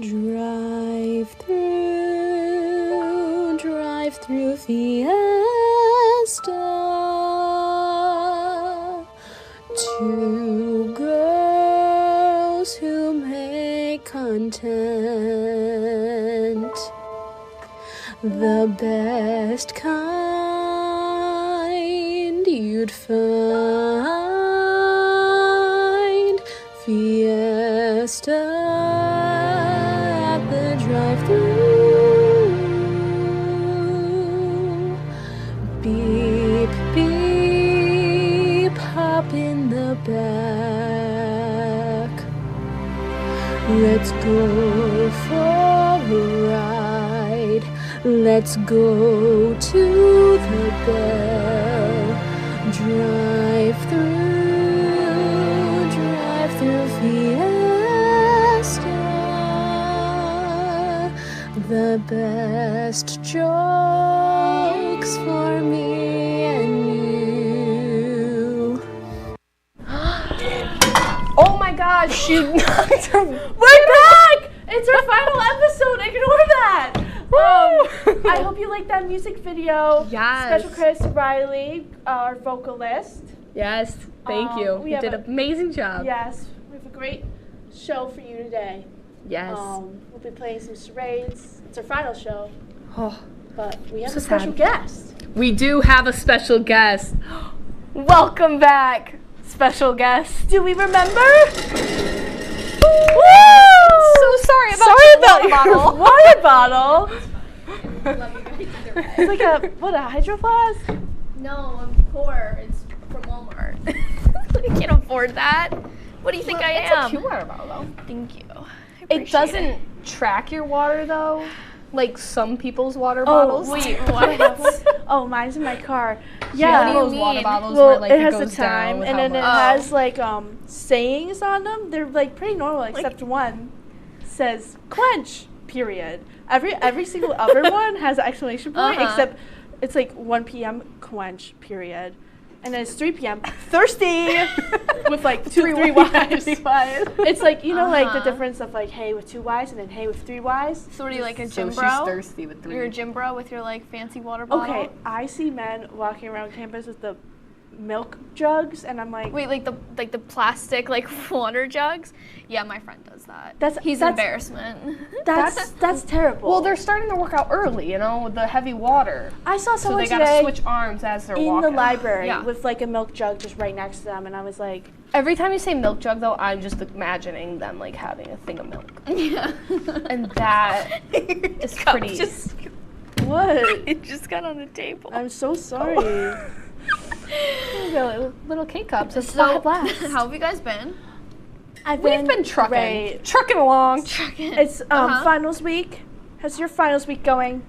Drive through Fiesta. Two girls who make content the best kind you'd find. Fiesta at the drive-thru. Beep, beep, hop in the back. Let's go for a ride. Let's go to the Bell. Drive through Fiesta. The best jokes for me and you. Oh my gosh, she knocked her. We're back! It's our final episode. Ignore that. I hope you liked that music video. Yes. Special credits to Riley, our vocalist. Yes, thank you. We You did an amazing job. Yes, we have a great show for you today. Yes. We'll be playing some charades. It's our final show, Oh, but we have So a special sad. guest. we do have a special guest. Welcome back, special guest. Do we remember? Woo! So sorry about your bottle. water bottle. It's like a hydro flask? No, I'm poor. It's from Walmart. I can't afford that. What do you think I am? It's a cute water bottle, though. Thank you. I It appreciate doesn't track your water, though, like some people's water bottles. Wait, what? Oh, mine's in my car. Yeah, What do you those water mean? bottles Well, where like it has the goes down time, with and how then it much. has like sayings on them. They're like pretty normal, except one says "quench." Period. Every single other one has an exclamation point, except it's like 1 p.m. quench. Period. And then it's 3 p.m. thirsty with like three Y's. It's like like the difference of like hey with 2 Y's and then hey with 3 Y's. So what are you, like a So gym she's bro? thirsty with 3. You're a gym bro with your like fancy water bottle? Okay, I see men walking around campus with the milk jugs, and I'm like, Wait, like the plastic like water jugs? Yeah, my friend does that. He's that's- an embarrassment. that's terrible. Well, they're starting to work out early, with the heavy water. I saw So someone they gotta today switch arms as they're in walking. the library Yeah. with like a milk jug just right next to them, and I was like, Every time you say milk jug, though, I'm just imagining them like having a thing of milk, Yeah. and that is pretty. what? It just got on the table. I'm so sorry. Little K-cups. It's So, not blast. how have you guys been? We've been trucking, great. trucking along. It's finals week. How's your finals week going?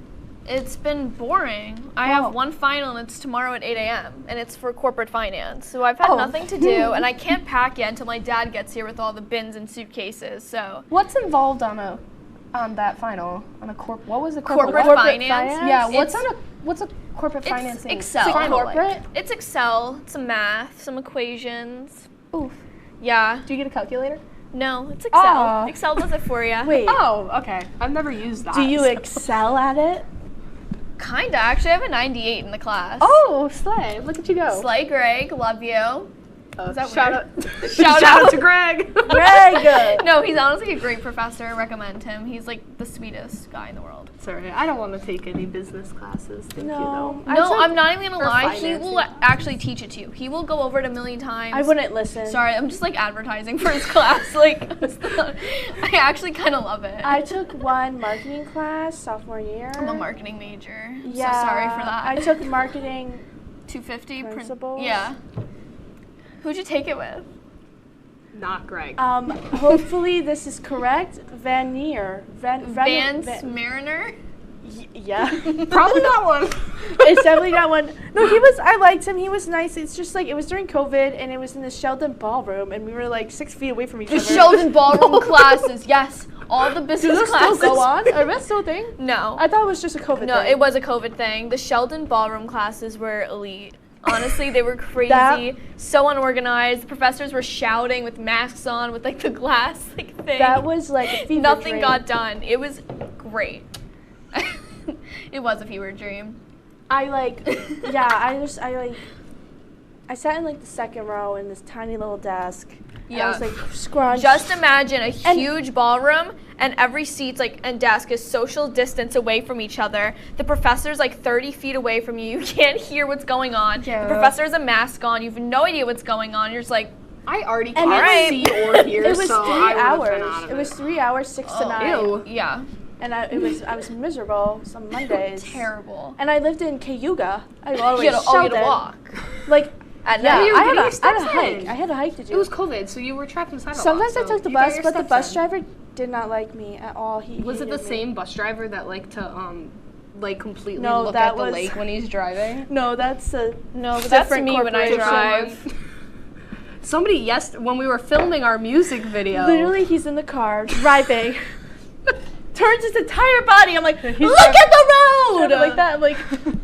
It's been boring. I have one final and it's tomorrow at 8 a.m. and it's for corporate finance. So I've had nothing to do and I can't pack yet until my dad gets here with all the bins and suitcases. So What's involved on that final? What was the corporate finance? finance? Yeah, It's- what's a corporate It's financing? Excel. Final, corporate? It's Excel, some math, some equations. Oof. Yeah. Do you get a calculator? No, it's Excel. Aw. Excel does it for you. Wait, Oh, okay. I've never used that. do you excel at it? Kinda. Actually, I have a 98 in the class. Oh, slay! Look at you go. Slay Greg, love you. Is that Shout weird? out! Shout out to Greg. Greg! No, he's honestly a great professor. I recommend him. He's like the sweetest guy in the world. Sorry, I don't want to take any business classes. Thank you, though. No, I'm not even gonna or lie. He financing. will actually teach it to you. He will go over it a million times. I wouldn't listen. Sorry, I'm just like advertising for his class. Like, I actually kind of love it. I took one marketing class sophomore year. I'm a marketing major. I'm Yeah, so sorry for that. I took marketing 250 principles. Yeah. Who'd you take it with? Not Greg. Hopefully this is correct. Vanier. Vance Mariner. Yeah. Probably not one. It's definitely not one. No, I liked him. He was nice. It's just like, it was during COVID and it was in the Sheldon ballroom and we were like 6 feet away from each The other. Sheldon ballroom classes. Yes. All the business Does this classes. still go on? Are that still a thing? No. I thought it was just a COVID No, thing. it was a COVID thing. The Sheldon ballroom classes were elite. Honestly, they were crazy, so unorganized. The professors were shouting with masks on, with like the glass like thing. That was like a fever Nothing dream. got done. It was great. It was a fever dream. I sat in like the second row in this tiny little desk. Yeah. I was like scrunched. Just imagine a huge ballroom and every seat and desk is social distance away from each other. The professor's like 30 feet away from you. You can't hear what's going on. Yeah. The professor has a mask on. You have no idea what's going on. You're just like, I already And can't it see or hear, It was so 3 I would've been hours. out of It was 3 hours, 6 to 9. Ew. yeah, And I was miserable some Mondays. terrible. And I lived in Cayuga. I go all the way You to had to Sheldon. walk. Like, At yeah, night. you I were had getting your a steps hike. in. I had a hike to do. It was COVID, so you were trapped inside a lot. Sometimes I so took the you got bus, your but the steps bus in. driver did not like me at all. He Was it the hated me. same bus driver that liked to like completely No, look that at the was- lake when he's driving? No, that's a No, but that's different me when I corporation. drive. Somebody when we were filming our music video. Literally, he's in the car driving. Turns his entire body. I'm like, look driving- at the road! Like that. I'm like,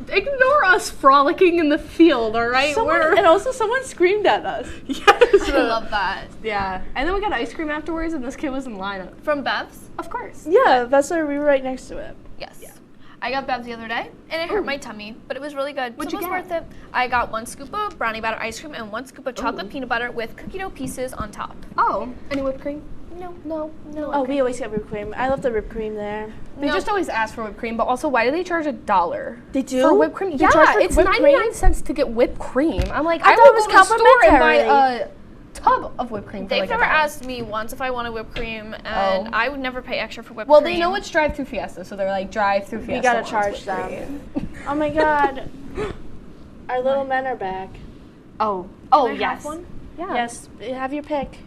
Ignore us frolicking in the field, all right? and also someone screamed at us. Yes. I love that. Yeah. And then we got ice cream afterwards, and this kid was in line. From Bev's? Of course. Yeah, that's why we were right next to it. Yes. I got Bev's the other day, and it hurt my tummy, but it was really good. What'd So you it was get? worth it. I got 1 scoop of brownie batter ice cream and 1 scoop of chocolate peanut butter with cookie dough pieces on top. Oh, any whipped cream? No. Oh, we always get whipped cream. I love the whipped cream there. They just always ask for whipped cream, but also why do they charge $1? They do? For whipped cream? They Yeah, charge for it's whipped 99 cream? cents to get whipped cream. I'm like, I I thought will it was go to the store and buy complimentary. a tub of whipped cream for They've like never $1. asked me once if I wanted whipped cream, and I would never pay extra for whipped Well, cream. they know it's drive-through Fiesta, so they're like, drive-through Fiesta. We gotta wants charge whipped them. cream. Oh my god. Our little men are back. Oh, Can I have yes. one? Yeah. Yes, have your pick.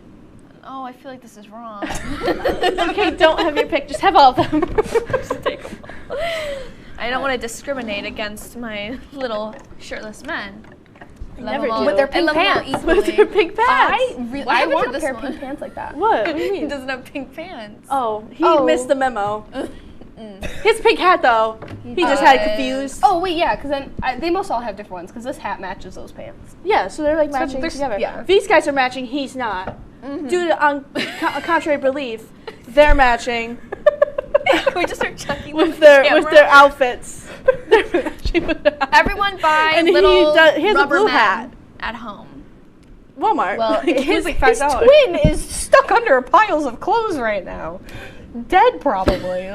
Oh, I feel like this is wrong. Okay, don't have your pick. Just have all of them. Just take 'em all. I don't want to discriminate against my little shirtless men. never do. With their I pink love them all pants. With equally. their pink pants. What I happened want to a this pair of one? pink pants like that. What? What do you He mean? doesn't have pink pants. Oh, he Oh. missed the memo. His pink hat, though. He just had it confused. Oh, wait, yeah, because then they must all have different ones, because this hat matches those pants. Yeah, so they're like matching there's- together. yeah. These guys are matching, he's not. Due to contrary belief, they're matching We just start chucking with them their at the with their camera. outfits. They're matching with their outfits. Everyone buy And he little has a rubber blue men hat. at home. Walmart. Well, It his was like $5. twin is stuck under piles of clothes right now. Dead, probably.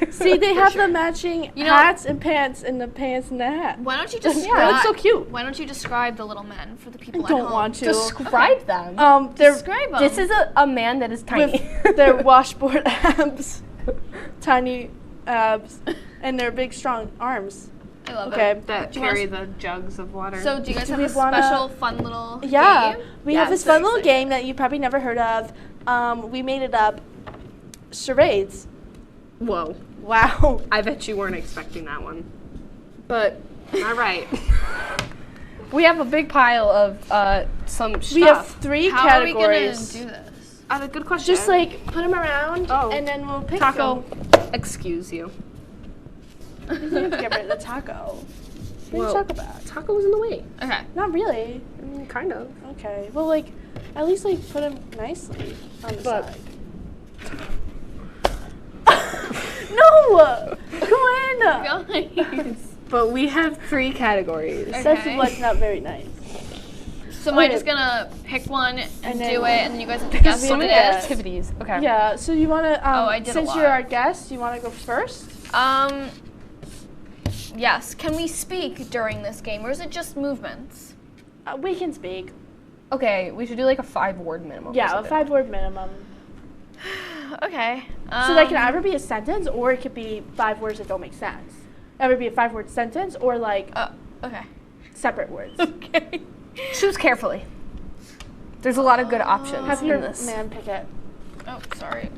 See, they have the matching You know- hats and pants, and the pants and the hat. Why don't you Yeah, describe? it's so cute. Why don't you describe the little men for the people I at don't home? want to. Describe them. They're Describe them. This is a man that is tiny. with their washboard abs, tiny abs, and their big strong arms. I love Okay. it. that Do you wanna carry the jugs of water. So do you guys Do have we a wanna- special fun little Yeah, game? we Yeah, have I'm this so fun little excited. game that you probably never heard of. We made it up. Charades. Whoa. Wow. I bet you weren't expecting that one. But, all right. We have a big pile of some stuff. We have 3 How categories. are we gonna do this? A good question. Just like put them around, Oh. and then we'll pick Taco. some. Excuse you. You have to get rid of the taco. What are Whoa. you talking about? Taco was in the way. Okay. Not really. I mean, kind of. Okay. Well, like, at least like put them nicely on the But- side. No! Go in! Guys. But we have 3 categories. Okay. That's what's not very nice. So am I Okay. just gonna pick one and then- do it, and then you guys have to guess we what have it to is? guess. Activities. Okay. Yeah, so you want to, I did a since lot. you're our guest, you want to go first? Yes. Can we speak during this game, or is it just movements? We can speak. Okay, we should do like a 5-word minimum. or Yeah, a something. 5-word minimum. Okay. So that can either be a sentence or it could be 5 words that don't make sense. Either be a 5-word sentence or like Okay. separate words. Okay. Choose carefully. There's a lot of good options Have in your this. man pick it. Oh, sorry.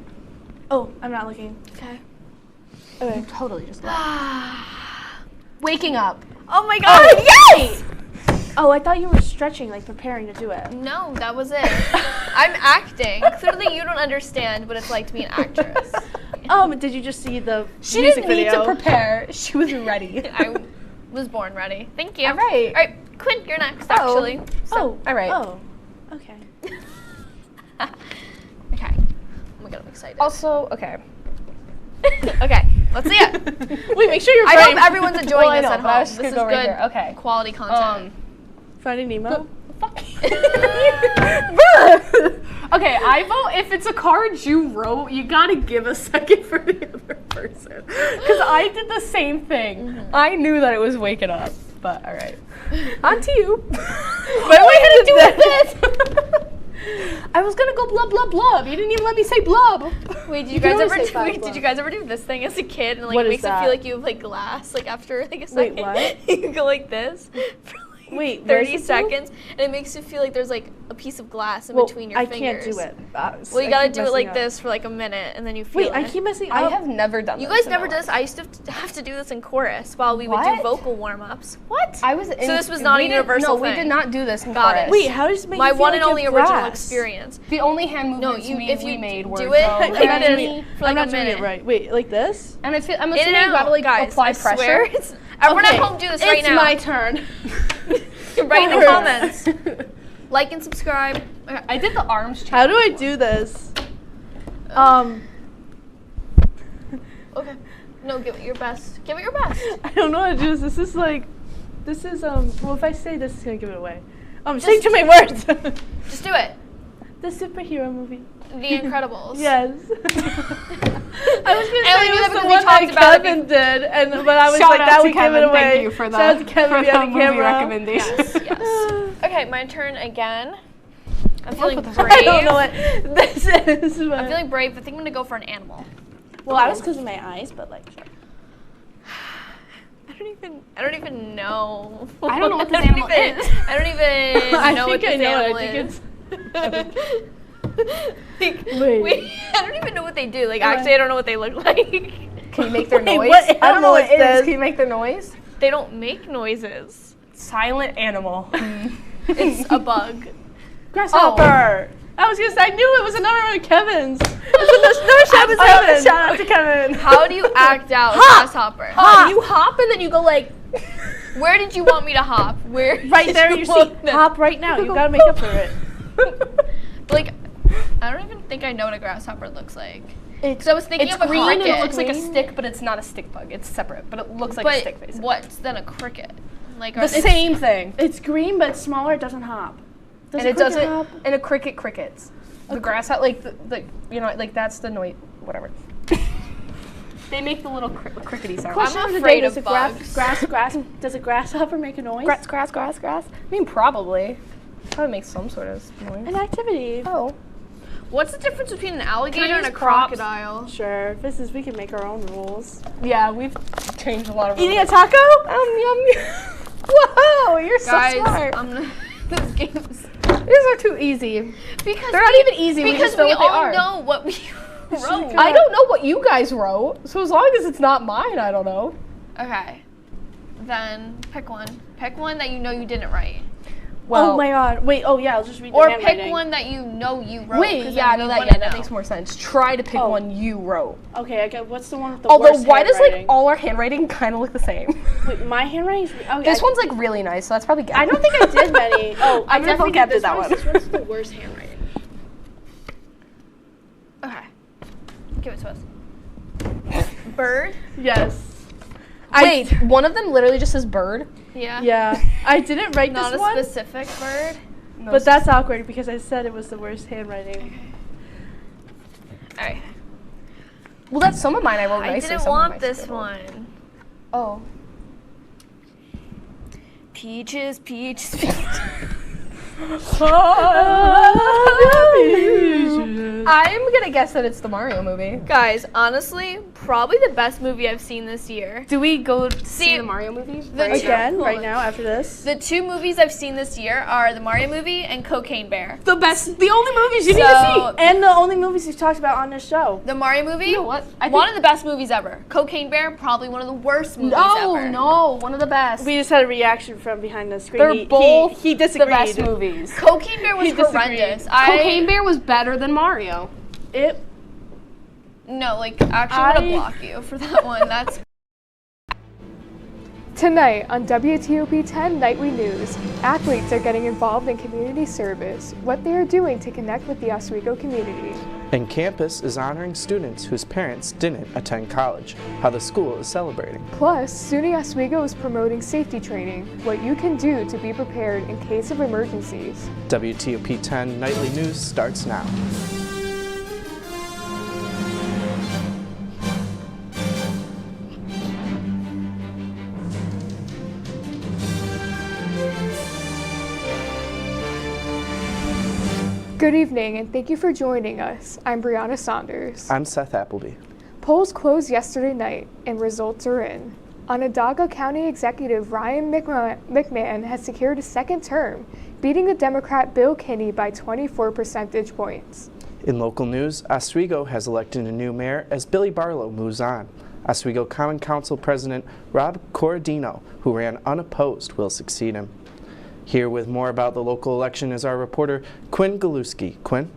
Oh, I'm not looking. Okay. Okay. Totally just waking up. Oh my God! Yes! Oh, I thought you were stretching, like preparing to do it. No, that was it. I'm acting. Clearly, you don't understand what it's like to be an actress. Did you just see the She music didn't need video? to prepare. She was ready. I was born ready. Thank you. All right. All right. Quinn, you're next, actually. Oh, all right. Oh, okay. Okay. Oh my god, I'm excited. Also, okay. Okay, let's see it. Wait, make sure you're I framed. hope everyone's enjoying Well, I this know, at but I home. was just This is gonna good go right here. Okay. quality content. Finding Nemo. Okay, I vote if it's a card you wrote, you gotta give a second for the other person. Because I did the same thing. I knew that it was waking up, but all right. On to you. What are we gonna do with this? I was gonna go blub blub blub. You didn't even let me say blub. Wait, did You you can guys always ever say five did you guys ever do this thing as a kid and like What it is makes it that? feel like you have like glass like after like a Wait, second? what? You go like this for like Wait, what 30 does it do? seconds and it makes you feel like there's like a piece of glass in Well, between your I fingers. can't do it. Well, you gotta do it like this for like a minute and then you feel Wait, it. I keep messing up. I have never done You this guys in never my did this. life. I used to have to do this in chorus while we would do What? vocal warm-ups. What? I was. So this was not a universal No, we thing. did not do this in Got it. chorus. Wait, how does it make My you feel one like and only you have original glass? experience. The only hand movements if we you made were do it, go I'm not Danny, doing it for like I'm not a doing minute. it right. Wait, like this? and I'm In assuming and you out, gotta like guys, apply I pressure. swear. Everyone at home do this right now. It's my turn. Write in the Over. comments. Like and subscribe. Okay, I did the arms challenge. How do I do this? Okay. No, give it your best. Give it your best. I don't know how to do this. This is well, if I say this, it's gonna give it away. Say too many words. Just do it. The superhero movie. The Incredibles. Yes. I was gonna And say we knew it that was the because we one talked that about it Kevin did, but I was Shout like, out that to would give Kevin. it away. Thank you for Shout out to that. Kevin For behind the the movie camera. recommendation. Yes. Okay, my turn again. I'm feeling with brave. I don't know what this is. But I'm feeling brave. I think I'm gonna go for an animal. well, I was because of my eyes, but like. Sure. I don't even know. I don't know what this animal is. I don't even know what this animal is. Wait. I don't even know what they do. Like, actually, I don't know what they look like. Can you make their Wait, noise? what I don't know what it animal is is. this? Can you make their noise? They don't make noises. Silent animal. It's a bug. Grasshopper. I was gonna say I knew it was another one of Kevin's. It's Shout out to Kevin. How do you act out a grasshopper? You hop and then you go like. Where did you want me to hop? Where? Right did there, you you see. want me- Hop right now. You gotta make up for it. Like, I don't even think I know what a grasshopper looks like. It's, So I was thinking it's of a green and cricket. it looks like a stick, but it's not a stick bug. It's separate, but it looks like a stick But basically. what's then a cricket? Like, The same thing. It's green, but it's smaller. It doesn't hop. Does And a it cricket doesn't. hop? And a cricket crickets. The grass, like the you know, like that's the noise. Whatever. They make the little crickety sound. Question of the afraid day, does of a bugs. does a grasshopper make a noise? Grass. I mean, probably. Probably makes some sort of noise. An activity. Oh. What's the difference between an alligator and a use props? crocodile? Sure. We can make our own rules. Yeah, we've changed a lot of. Eating a taco? Yum. Whoa, you're Guys, so smart. this game's These are too easy. because They're not even easy. We because just know we what they all are. know what we wrote. I don't know what you guys wrote, so as long as it's not mine, I don't know. Okay, then pick one. Pick one that you know you didn't write, Well, Oh my god. Wait, oh yeah, I'll just read the or handwriting. pick one that you know you wrote. wait, 'cause yeah, then no, we that wanna yeah, that know. makes more sense. Try to pick Oh. one you wrote. Okay, I got, what's the one with the Although, worst why does like handwriting? all our handwriting kind of look the same? Wait, my handwriting? Oh, This one's like really nice, so that's probably good. I don't think I did many. Oh, I I'm gonna definitely forget did that one. one. This one's the worst handwriting. Okay, give it to us. Bird. Yes. Wait, one of them literally just says bird. Yeah. Yeah, I didn't write Not this a one, specific bird. but that's awkward because I said it was the worst handwriting. All right. Well, that's some of mine. I wrote I nicely. didn't some of want mine this scribbled. one. Oh. Peaches, peaches, peaches. I'm gonna guess that it's the Mario movie. Guys, honestly, probably the best movie I've seen this year. Do we go see See, the Mario movies? the- Again, Hold right on. now after this. The two movies I've seen this year are the Mario movie and Cocaine Bear. The best, the only movies you need to So, see. And the only movies we've talked about on this show. the Mario movie, You know what? I one think- of the best movies ever. Cocaine Bear, probably one of the worst movies ever. No, one of the best. We just had a reaction from behind the screen. They're both he the disagreed. best movies. Cocaine Bear was He disagreed. horrendous. Cocaine Bear was better than Mario. No, like, actually, I'm I- gonna block you for that one. That's Tonight on WTOP-10 Nightly News, athletes are getting involved in community service, what they are doing to connect with the Oswego community. And campus is honoring students whose parents didn't attend college, how the school is celebrating. Plus, SUNY Oswego is promoting safety training, what you can do to be prepared in case of emergencies. WTOP-10 Nightly News starts now. Good evening, and thank you for joining us. I'm Brianna Saunders. I'm Seth Appleby. Polls closed yesterday night, and results are in. Onondaga County Executive Ryan McMahon has secured a second term, beating the Democrat Bill Kinney by 24 percentage points. In local news, Oswego has elected a new mayor as Billy Barlow moves on. Oswego Common Council President Rob Corradino, who ran unopposed, will succeed him. Here with more about the local election is our reporter, Quinn Galuski. Quinn?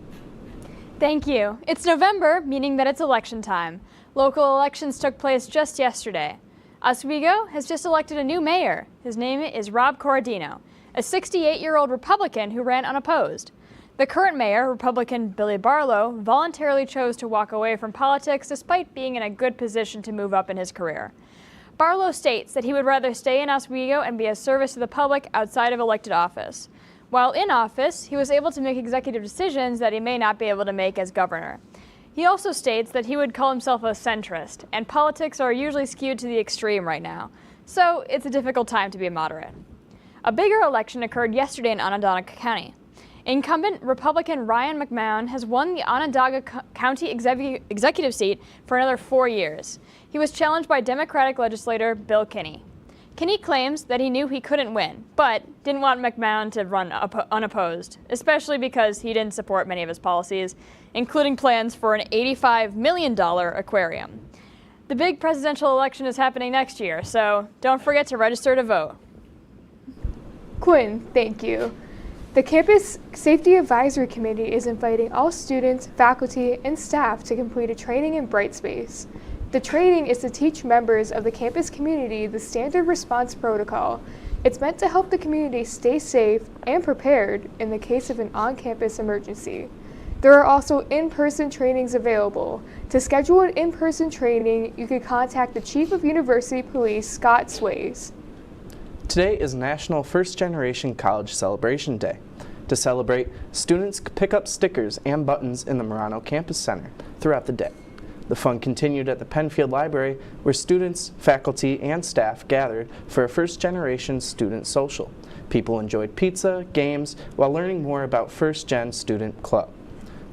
Thank you. It's November, meaning that it's election time. Local elections took place just yesterday. Oswego has just elected a new mayor. His name is Rob Corradino, a 68-year-old Republican who ran unopposed. The current mayor, Republican Billy Barlow, voluntarily chose to walk away from politics despite being in a good position to move up in his career. Barlow states that he would rather stay in Oswego and be a service to the public outside of elected office. While in office, he was able to make executive decisions that he may not be able to make as governor. He also states that he would call himself a centrist, and politics are usually skewed to the extreme right now, so it's a difficult time to be a moderate. A bigger election occurred yesterday in Onondaga County. Incumbent Republican Ryan McMahon has won the Onondaga County executive seat for another 4 years. He was challenged by Democratic legislator Bill Kinney. Kinney claims that he knew he couldn't win, but didn't want McMahon to run unopposed, especially because he didn't support many of his policies, including plans for an $85 million aquarium. The big presidential election is happening next year, so don't forget to register to vote. Quinn, thank you. The Campus Safety Advisory Committee is inviting all students, faculty, and staff to complete a training in Brightspace. The training is to teach members of the campus community the standard response protocol. It's meant to help the community stay safe and prepared in the case of an on-campus emergency. There are also in-person trainings available. To schedule an in-person training, you can contact the Chief of University Police, Scott Sways. Today is National First Generation College Celebration Day. To celebrate, students pick up stickers and buttons in the Marano Campus Center throughout the day. The fun continued at the Penfield Library, where students, faculty, and staff gathered for a first-generation student social. People enjoyed pizza, games, while learning more about First Gen Student Club.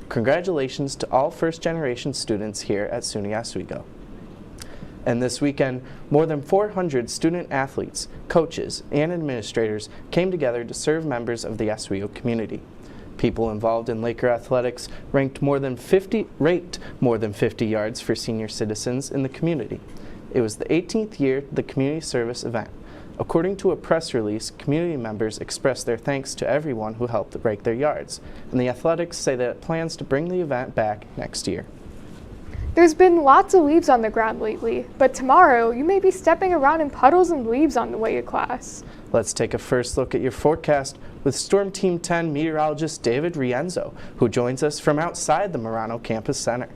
Congratulations to all first-generation students here at SUNY Oswego. And this weekend, more than 400 student athletes, coaches, and administrators came together to serve members of the Oswego community. People involved in Laker athletics ranked more than 50 yards for senior citizens in the community. It was the 18th year the community service event. According to a press release, community members expressed their thanks to everyone who helped break their yards, and the athletics say that it plans to bring the event back next year. There's been lots of leaves on the ground lately, but tomorrow you may be stepping around in puddles and leaves on the way to class. Let's take a first look at your forecast with Storm Team 10 meteorologist David Rienzo, who joins us from outside the Marano Campus Center.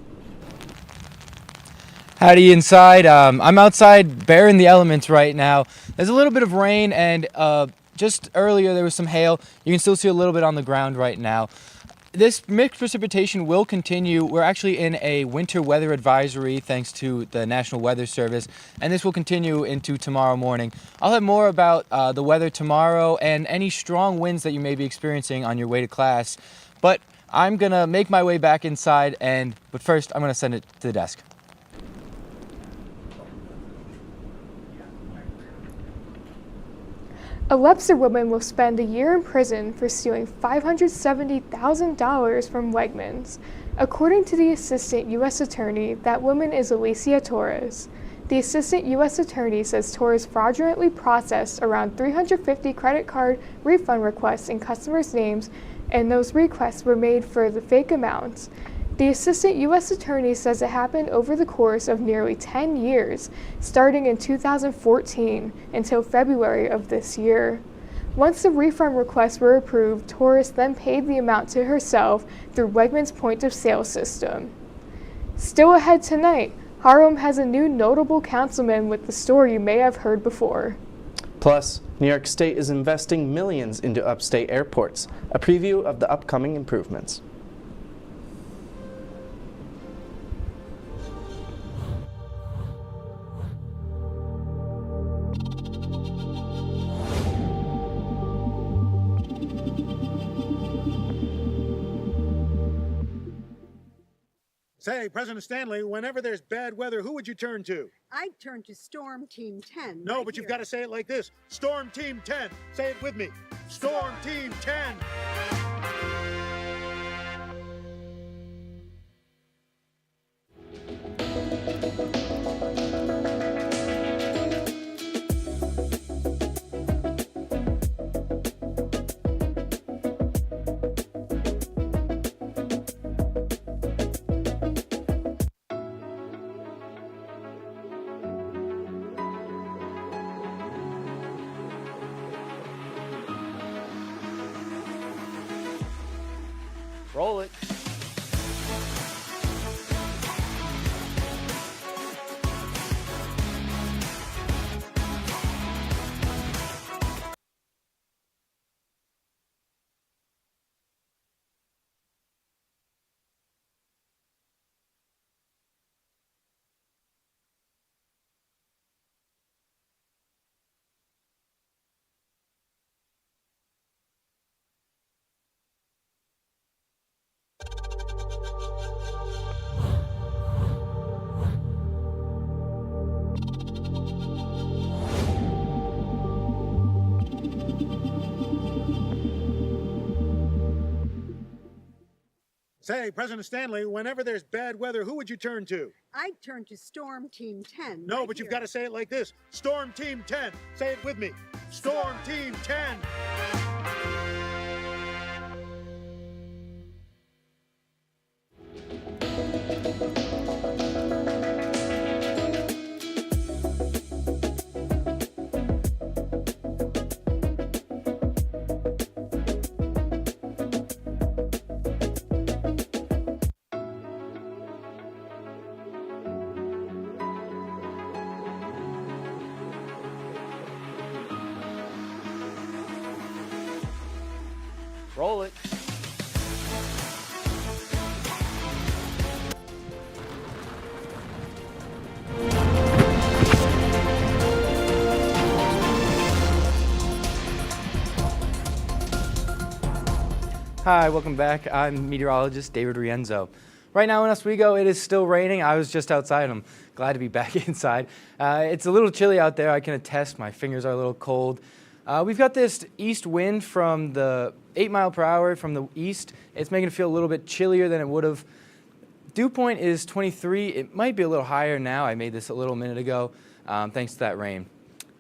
Howdy inside. I'm outside bearing the elements right now. There's a little bit of rain and just earlier there was some hail. You can still see a little bit on the ground right now. This mixed precipitation will continue. We're actually in a winter weather advisory thanks to the National Weather Service, and this will continue into tomorrow morning. I'll have more about the weather tomorrow and any strong winds that you may be experiencing on your way to class, but I'm gonna make my way back inside, but first I'm gonna send it to the desk. A Webster woman will spend a year in prison for stealing $570,000 from Wegmans. According to the Assistant U.S. Attorney, that woman is Alicia Torres. The Assistant U.S. Attorney says Torres fraudulently processed around 350 credit card refund requests in customers' names, and those requests were made for the fake amounts. The assistant U.S. attorney says it happened over the course of nearly 10 years, starting in 2014 until February of this year. Once the refund requests were approved, tourists then paid the amount to herself through Wegmans' point-of-sale system. Still ahead tonight, Harlem has a new notable councilman with the story you may have heard before. Plus, New York State is investing millions into upstate airports, a preview of the upcoming improvements. Say, President Stanley, whenever there's bad weather, who would you turn to? I'd turn to Storm Team 10. No, but you've got to say it like this. Storm Team 10. Say it with me. Storm Team 10. Roll it. Say, President Stanley, whenever there's bad weather, who would you turn to? I'd turn to Storm Team 10. No, but you've got to say it like this. Storm Team 10. Say it with me. Storm Team 10. Roll it. Hi, welcome back. I'm meteorologist David Rienzo. Right now in Oswego, it is still raining. I was just outside. I'm glad to be back inside. It's a little chilly out there. I can attest. My fingers are a little cold. We've got this east wind from the 8 mile per hour from the east. It's making it feel a little bit chillier than it would have. Dew point is 23. It might be a little higher now. I made this a little minute ago, thanks to that rain.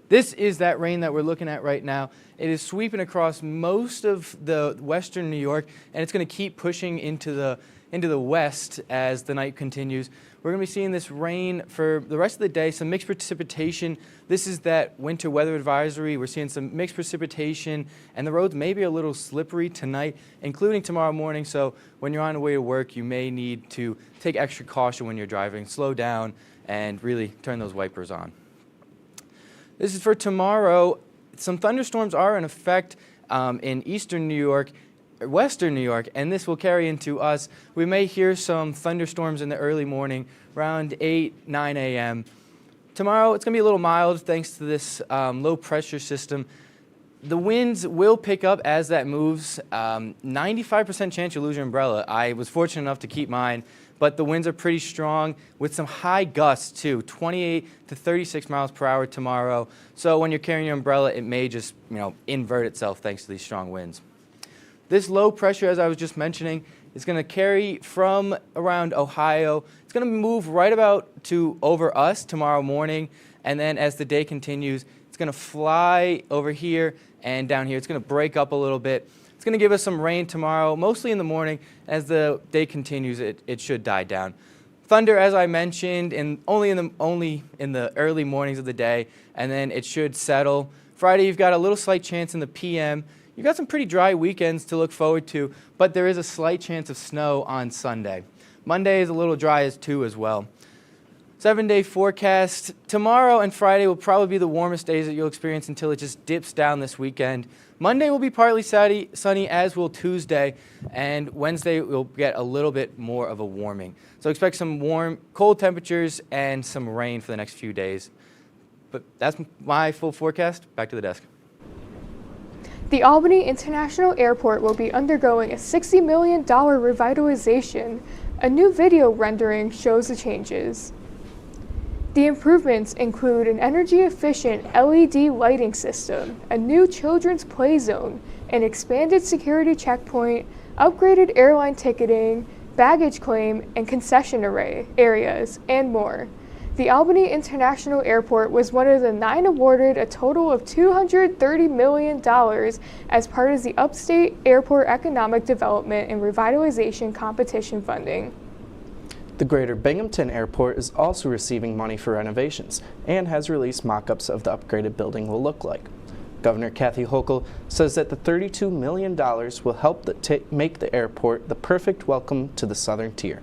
This is that rain that we're looking at right now. It is sweeping across most of the western New York, and it's going to keep pushing into the west as the night continues. We're going to be seeing this rain for the rest of the day, some mixed precipitation. This is that winter weather advisory. We're seeing some mixed precipitation, and the roads may be a little slippery tonight, including tomorrow morning. So when you're on the way to work, you may need to take extra caution when you're driving, slow down, and really turn those wipers on. This is for tomorrow. Some thunderstorms are in effect in eastern New York, western New York, and this will carry into us. We may hear some thunderstorms in the early morning, around 8, 9 a.m. Tomorrow, it's going to be a little mild thanks to this low pressure system. The winds will pick up as that moves. 95% chance you'll lose your umbrella. I was fortunate enough to keep mine, but the winds are pretty strong with some high gusts too, 28 to 36 miles per hour tomorrow. So when you're carrying your umbrella, it may just, invert itself thanks to these strong winds. This low pressure, as I was just mentioning, is going to carry from around Ohio. It's going to move right about to over us tomorrow morning, and then as the day continues, it's going to fly over here and down here. It's going to break up a little bit. It's going to give us some rain tomorrow, mostly in the morning. As the day continues, it should die down. Thunder, as I mentioned, only in the early mornings of the day, and then it should settle. Friday, you've got a little slight chance in the PM. You've got some pretty dry weekends to look forward to, but there is a slight chance of snow on Sunday. Monday is a little dry as well. 7-day forecast. Tomorrow and Friday will probably be the warmest days that you'll experience until it just dips down this weekend. Monday will be partly sunny, as will Tuesday, and Wednesday will get a little bit more of a warming. So expect some warm, cold temperatures and some rain for the next few days. But that's my full forecast. Back to the desk. The Albany International Airport will be undergoing a $60 million revitalization. A new video rendering shows the changes. The improvements include an energy-efficient LED lighting system, a new children's play zone, an expanded security checkpoint, upgraded airline ticketing, baggage claim, and concession areas, and more. The Albany International Airport was one of the 9 awarded a total of $230 million as part of the Upstate Airport Economic Development and Revitalization Competition funding. The Greater Binghamton Airport is also receiving money for renovations and has released mock-ups of the upgraded building will look like. Governor Kathy Hochul says that the $32 million will help make the airport the perfect welcome to the southern tier.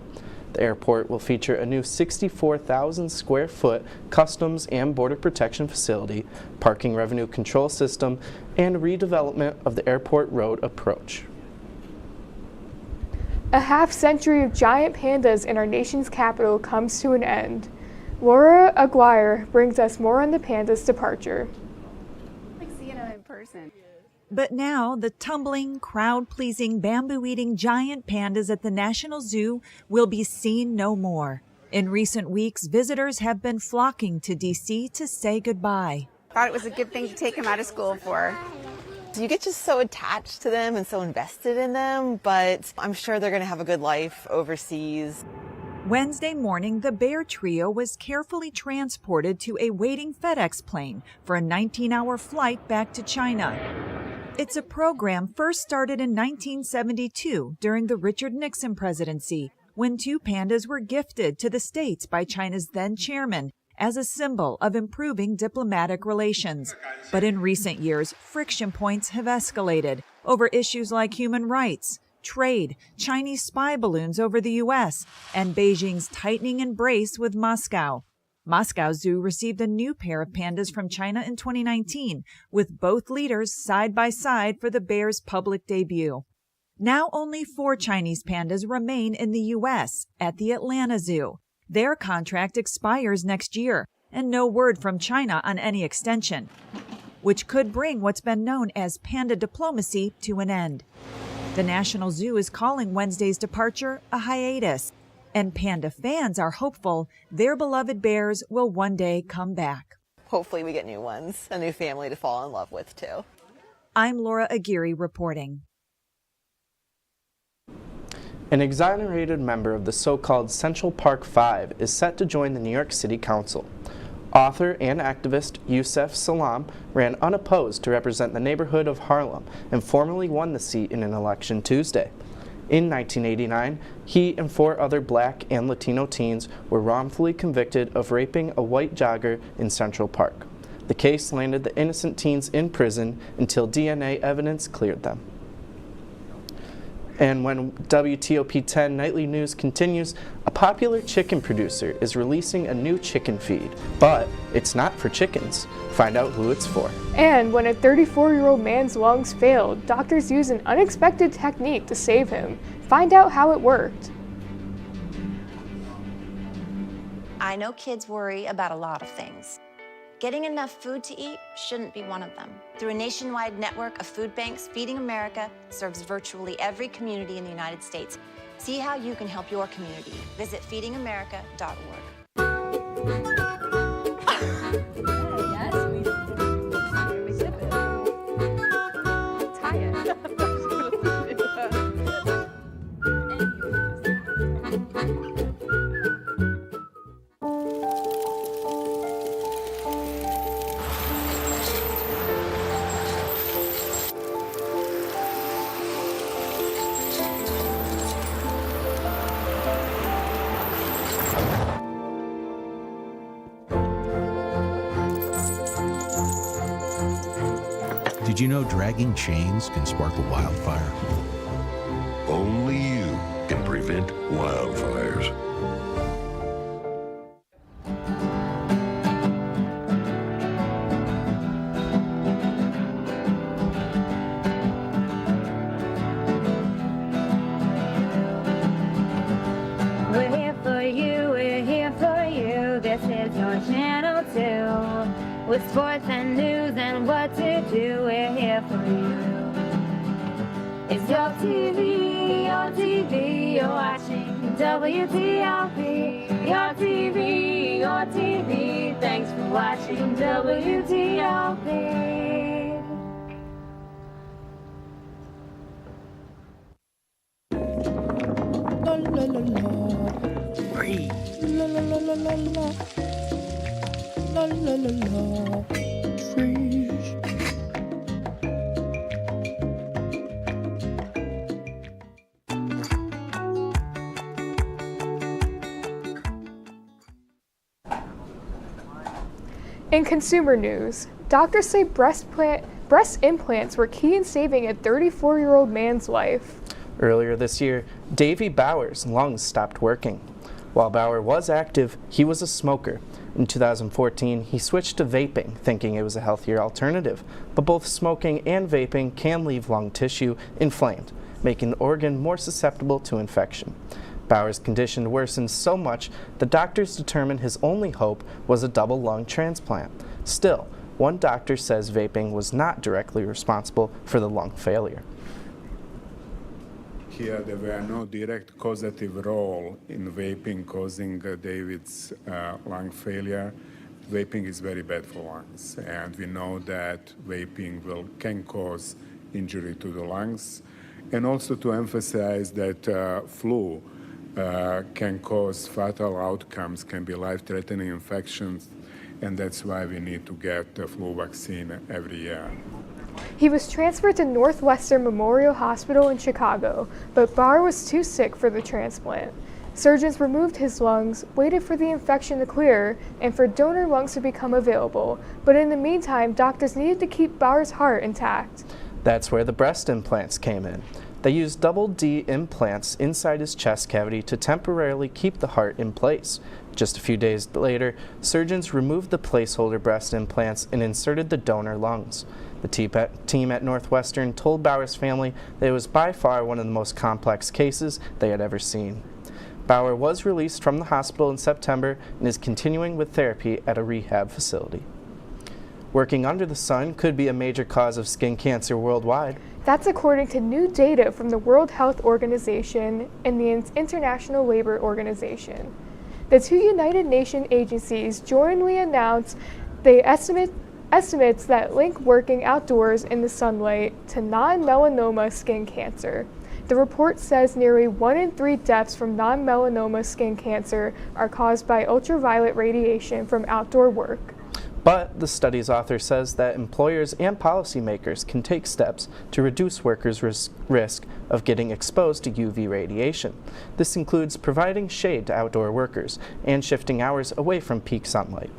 The airport will feature a new 64,000 square foot customs and border protection facility, parking revenue control system, and redevelopment of the airport road approach. A half-century of giant pandas in our nation's capital comes to an end. Laura Aguirre brings us more on the panda's departure. Like seeing them in person. But now, the tumbling, crowd-pleasing, bamboo-eating giant pandas at the National Zoo will be seen no more. In recent weeks, visitors have been flocking to D.C. to say goodbye. I thought it was a good thing to take them out of school for. You get just so attached to them and so invested in them, but I'm sure they're going to have a good life overseas. Wednesday morning, the bear trio was carefully transported to a waiting FedEx plane for a 19-hour flight back to China. It's a program first started in 1972 during the Richard Nixon presidency, when 2 pandas were gifted to the States by China's then chairman as a symbol of improving diplomatic relations. But in recent years, friction points have escalated over issues like human rights, trade, Chinese spy balloons over the U.S., and Beijing's tightening embrace with Moscow. Moscow Zoo received a new pair of pandas from China in 2019, with both leaders side by side for the bear's public debut. Now only 4 Chinese pandas remain in the U.S. at the Atlanta Zoo. Their contract expires next year, and no word from China on any extension, which could bring what's been known as panda diplomacy to an end. The National Zoo is calling Wednesday's departure a hiatus, and panda fans are hopeful their beloved bears will one day come back. Hopefully we get new ones, a new family to fall in love with too. I'm Laura Aguirre reporting. An exonerated member of the so-called Central Park Five is set to join the New York City Council. Author and activist Yusef Salaam ran unopposed to represent the neighborhood of Harlem and formally won the seat in an election Tuesday. In 1989, he and 4 other black and Latino teens were wrongfully convicted of raping a white jogger in Central Park. The case landed the innocent teens in prison until DNA evidence cleared them. And when WTOP-10 nightly news continues, a popular chicken producer is releasing a new chicken feed, but it's not for chickens. Find out who it's for. And when a 34-year-old man's lungs failed, doctors used an unexpected technique to save him. Find out how it worked. I know kids worry about a lot of things. Getting enough food to eat shouldn't be one of them. Through a nationwide network of food banks, Feeding America serves virtually every community in the United States. See how you can help your community. Visit feedingamerica.org. Did you know dragging chains can spark a wildfire? Only you can prevent wildfires. We're here for you, we're here for you. This is your channel 2. With sports and news and what to do, we're here for you. It's your TV, you're watching WTOP. Your TV, thanks for watching WTOP. La la la la. Free. La la la la la la. La la la la. Freeze. In consumer news, doctors say breast implants were key in saving a 34-year-old man's life. Earlier this year, Davy Bauer's lungs stopped working. While Bauer was active, he was a smoker. In 2014, he switched to vaping, thinking it was a healthier alternative. But both smoking and vaping can leave lung tissue inflamed, making the organ more susceptible to infection. Bauer's condition worsened so much that doctors determined his only hope was a double lung transplant. Still, one doctor says vaping was not directly responsible for the lung failure. Here, there were no direct causative role in vaping causing David's lung failure. Vaping is very bad for lungs, and we know that vaping can cause injury to the lungs. And also to emphasize that flu can cause fatal outcomes, can be life-threatening infections, and that's why we need to get the flu vaccine every year. He was transferred to Northwestern Memorial Hospital in Chicago, but Bauer was too sick for the transplant. Surgeons removed his lungs, waited for the infection to clear, and for donor lungs to become available. But in the meantime, doctors needed to keep Bauer's heart intact. That's where the breast implants came in. They used double D implants inside his chest cavity to temporarily keep the heart in place. Just a few days later, surgeons removed the placeholder breast implants and inserted the donor lungs. The team at Northwestern told Bauer's family that it was by far one of the most complex cases they had ever seen. Bauer was released from the hospital in September and is continuing with therapy at a rehab facility. Working under the sun could be a major cause of skin cancer worldwide. That's according to new data from the World Health Organization and the International Labor Organization. The two United Nations agencies jointly announced they estimates that link working outdoors in the sunlight to non-melanoma skin cancer. The report says nearly 1 in 3 deaths from non-melanoma skin cancer are caused by ultraviolet radiation from outdoor work. But the study's author says that employers and policymakers can take steps to reduce workers' risk of getting exposed to UV radiation. This includes providing shade to outdoor workers and shifting hours away from peak sunlight.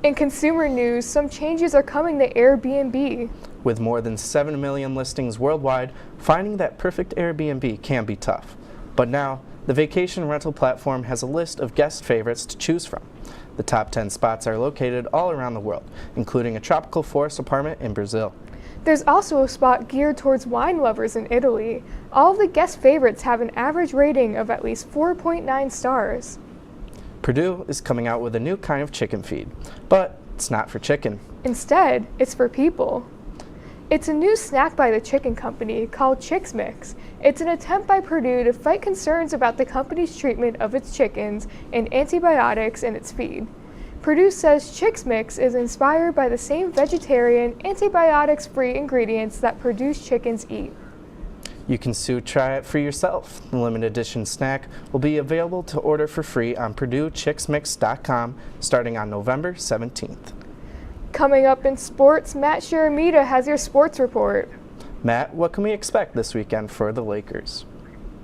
In consumer news, some changes are coming to Airbnb. With more than 7 million listings worldwide, finding that perfect Airbnb can be tough. But now, the vacation rental platform has a list of guest favorites to choose from. The top 10 spots are located all around the world, including a tropical forest apartment in Brazil. There's also a spot geared towards wine lovers in Italy. All of the guest favorites have an average rating of at least 4.9 stars. Purdue is coming out with a new kind of chicken feed, but it's not for chicken. Instead, it's for people. It's a new snack by the chicken company called Chix Mix. It's an attempt by Purdue to fight concerns about the company's treatment of its chickens and antibiotics in its feed. Purdue says Chix Mix is inspired by the same vegetarian, antibiotics-free ingredients that Purdue's chickens eat. You can soon try it for yourself. The limited edition snack will be available to order for free on PurdueChixMix.com starting on November 17th. Coming up in sports, Matt Sharamita has your sports report. Matt, what can we expect this weekend for the Lakers?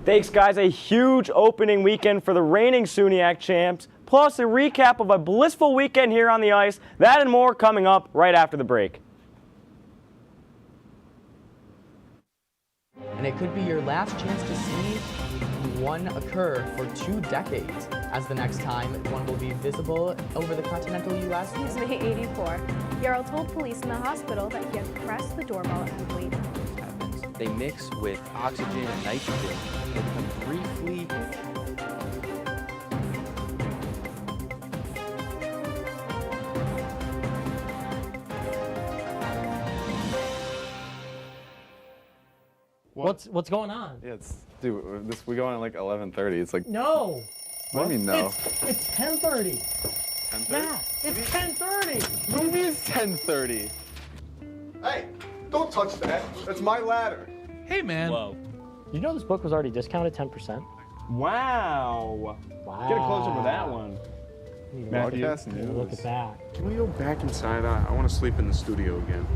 Thanks, guys. A huge opening weekend for the reigning SUNY champs, plus a recap of a blissful weekend here on the ice. That and more coming up right after the break. and it could be your last chance to see one occur for 2 decades, as the next time one will be visible over the continental U.S. He's May 84. Yarrow told police in the hospital that he had pressed the doorbell and waited. They mix with oxygen and nitrogen. They become briefly What's going on? Yeah, we go on at like 11:30. It's like No. What do you mean no? It's 10:30. 10:30? Yeah, it's 10:30. What do you mean it's 10:30? Hey, don't touch that. That's my ladder. Hey, man. Whoa. You know this book was already discounted 10%? Wow. Get a closer to that one. Matthew, broadcast news. Look at that. Can we go back inside? I want to sleep in the studio again.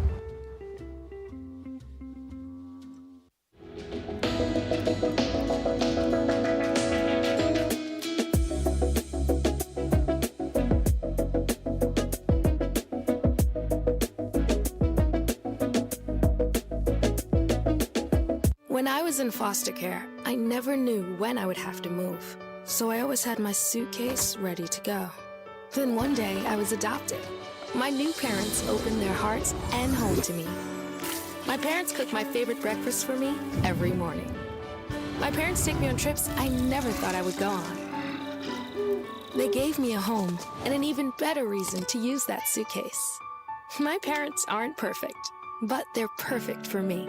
When I was in foster care, I never knew when I would have to move, so I always had my suitcase ready to go. Then one day, I was adopted. My new parents opened their hearts and home to me. My parents cook my favorite breakfast for me every morning. My parents take me on trips I never thought I would go on. They gave me a home and an even better reason to use that suitcase. My parents aren't perfect, but they're perfect for me.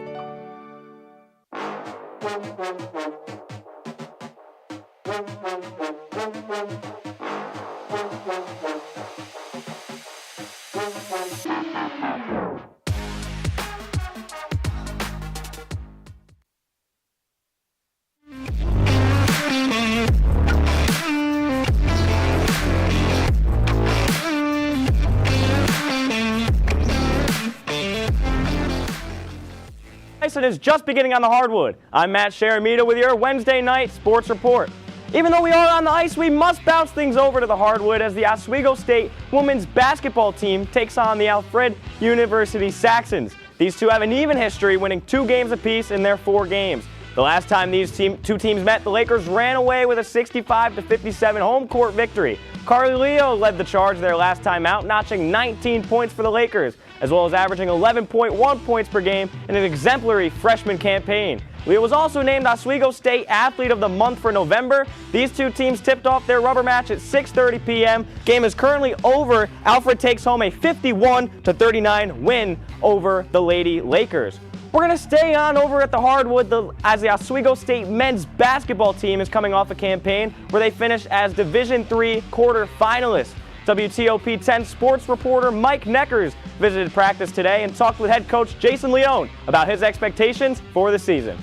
It is just beginning on the hardwood. I'm Matt Sharamita with your Wednesday night sports report. Even though we are on the ice, we must bounce things over to the hardwood as the Oswego State women's basketball team takes on the Alfred University Saxons. These two have an even history, winning 2 games apiece in their 4 games. The last time these two teams met, the Lakers ran away with a 65-57 home court victory. Carly Leo led the charge their last time out, notching 19 points for the Lakers, as well as averaging 11.1 points per game in an exemplary freshman campaign. Leo was also named Oswego State Athlete of the Month for November. These two teams tipped off their rubber match at 6:30 p.m. Game is currently over. Alfred takes home a 51-39 win over the Lady Lakers. We're going to stay on over at the hardwood as the Oswego State men's basketball team is coming off a campaign where they finished as Division III quarterfinalists. WTOP-10 sports reporter Mike Neckers visited practice today and talked with head coach Jason Leone about his expectations for the season.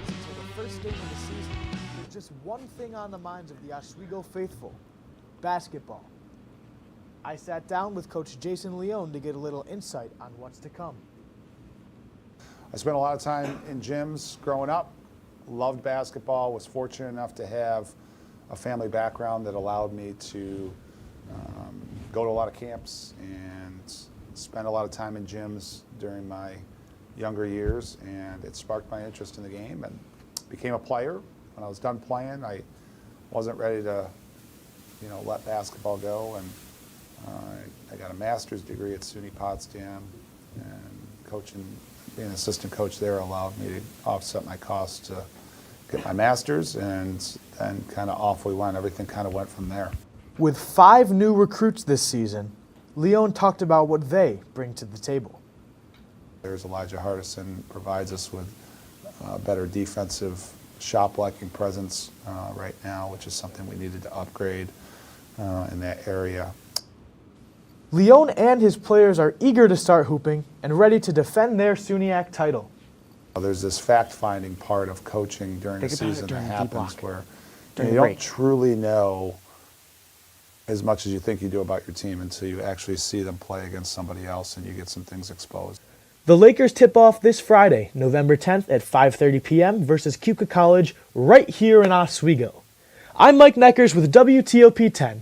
For the first game of the season, there's just one thing on the minds of the Oswego faithful: basketball. I sat down with Coach Jason Leone to get a little insight on what's to come. I spent a lot of time in gyms growing up, loved basketball, was fortunate enough to have a family background that allowed me to go to a lot of camps and spend a lot of time in gyms during my younger years, and it sparked my interest in the game and became a player. When I was done playing, I wasn't ready to, let basketball go, and I got a master's degree at SUNY Potsdam, and being an assistant coach there allowed me to offset my costs to get my master's, and then kind of off we went. Everything kind of went from there. With 5 new recruits this season, Leone talked about what they bring to the table. There's Elijah Hardison, provides us with better defensive shot-blocking presence right now, which is something we needed to upgrade in that area. Leone and his players are eager to start hooping and ready to defend their SUNYAC title. There's this fact-finding part of coaching during the season that happens where you break. don't truly know as much as you think you do about your team until you actually see them play against somebody else and you get some things exposed. The Lakers tip off this Friday, November 10th at 5:30 p.m. versus Keuka College right here in Oswego. I'm Mike Neckers with WTOP-10.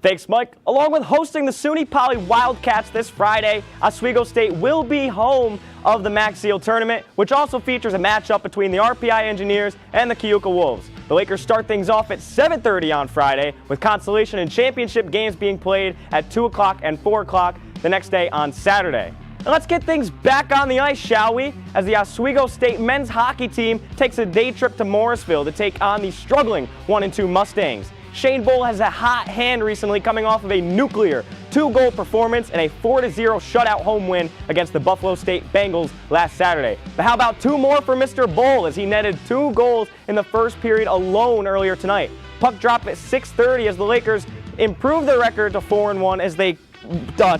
Thanks, Mike. Along with hosting the SUNY Poly Wildcats this Friday, Oswego State will be home of the Max Seal Tournament, which also features a matchup between the RPI Engineers and the Keuka Wolves. The Lakers start things off at 7:30 on Friday, with consolation and championship games being played at 2 o'clock and 4 o'clock the next day on Saturday. Now let's get things back on the ice, shall we? As the Oswego State men's hockey team takes a day trip to Morrisville to take on the struggling 1-2 Mustangs. Shane Bull has a hot hand recently, coming off of a nuclear 2-goal performance and a 4-0 shutout home win against the Buffalo State Bengals last Saturday. But how about 2 more for Mr. Bull, as he netted 2 goals in the first period alone earlier tonight. Puck drop at 6:30 as the Lakers improved their record to 4-1 as they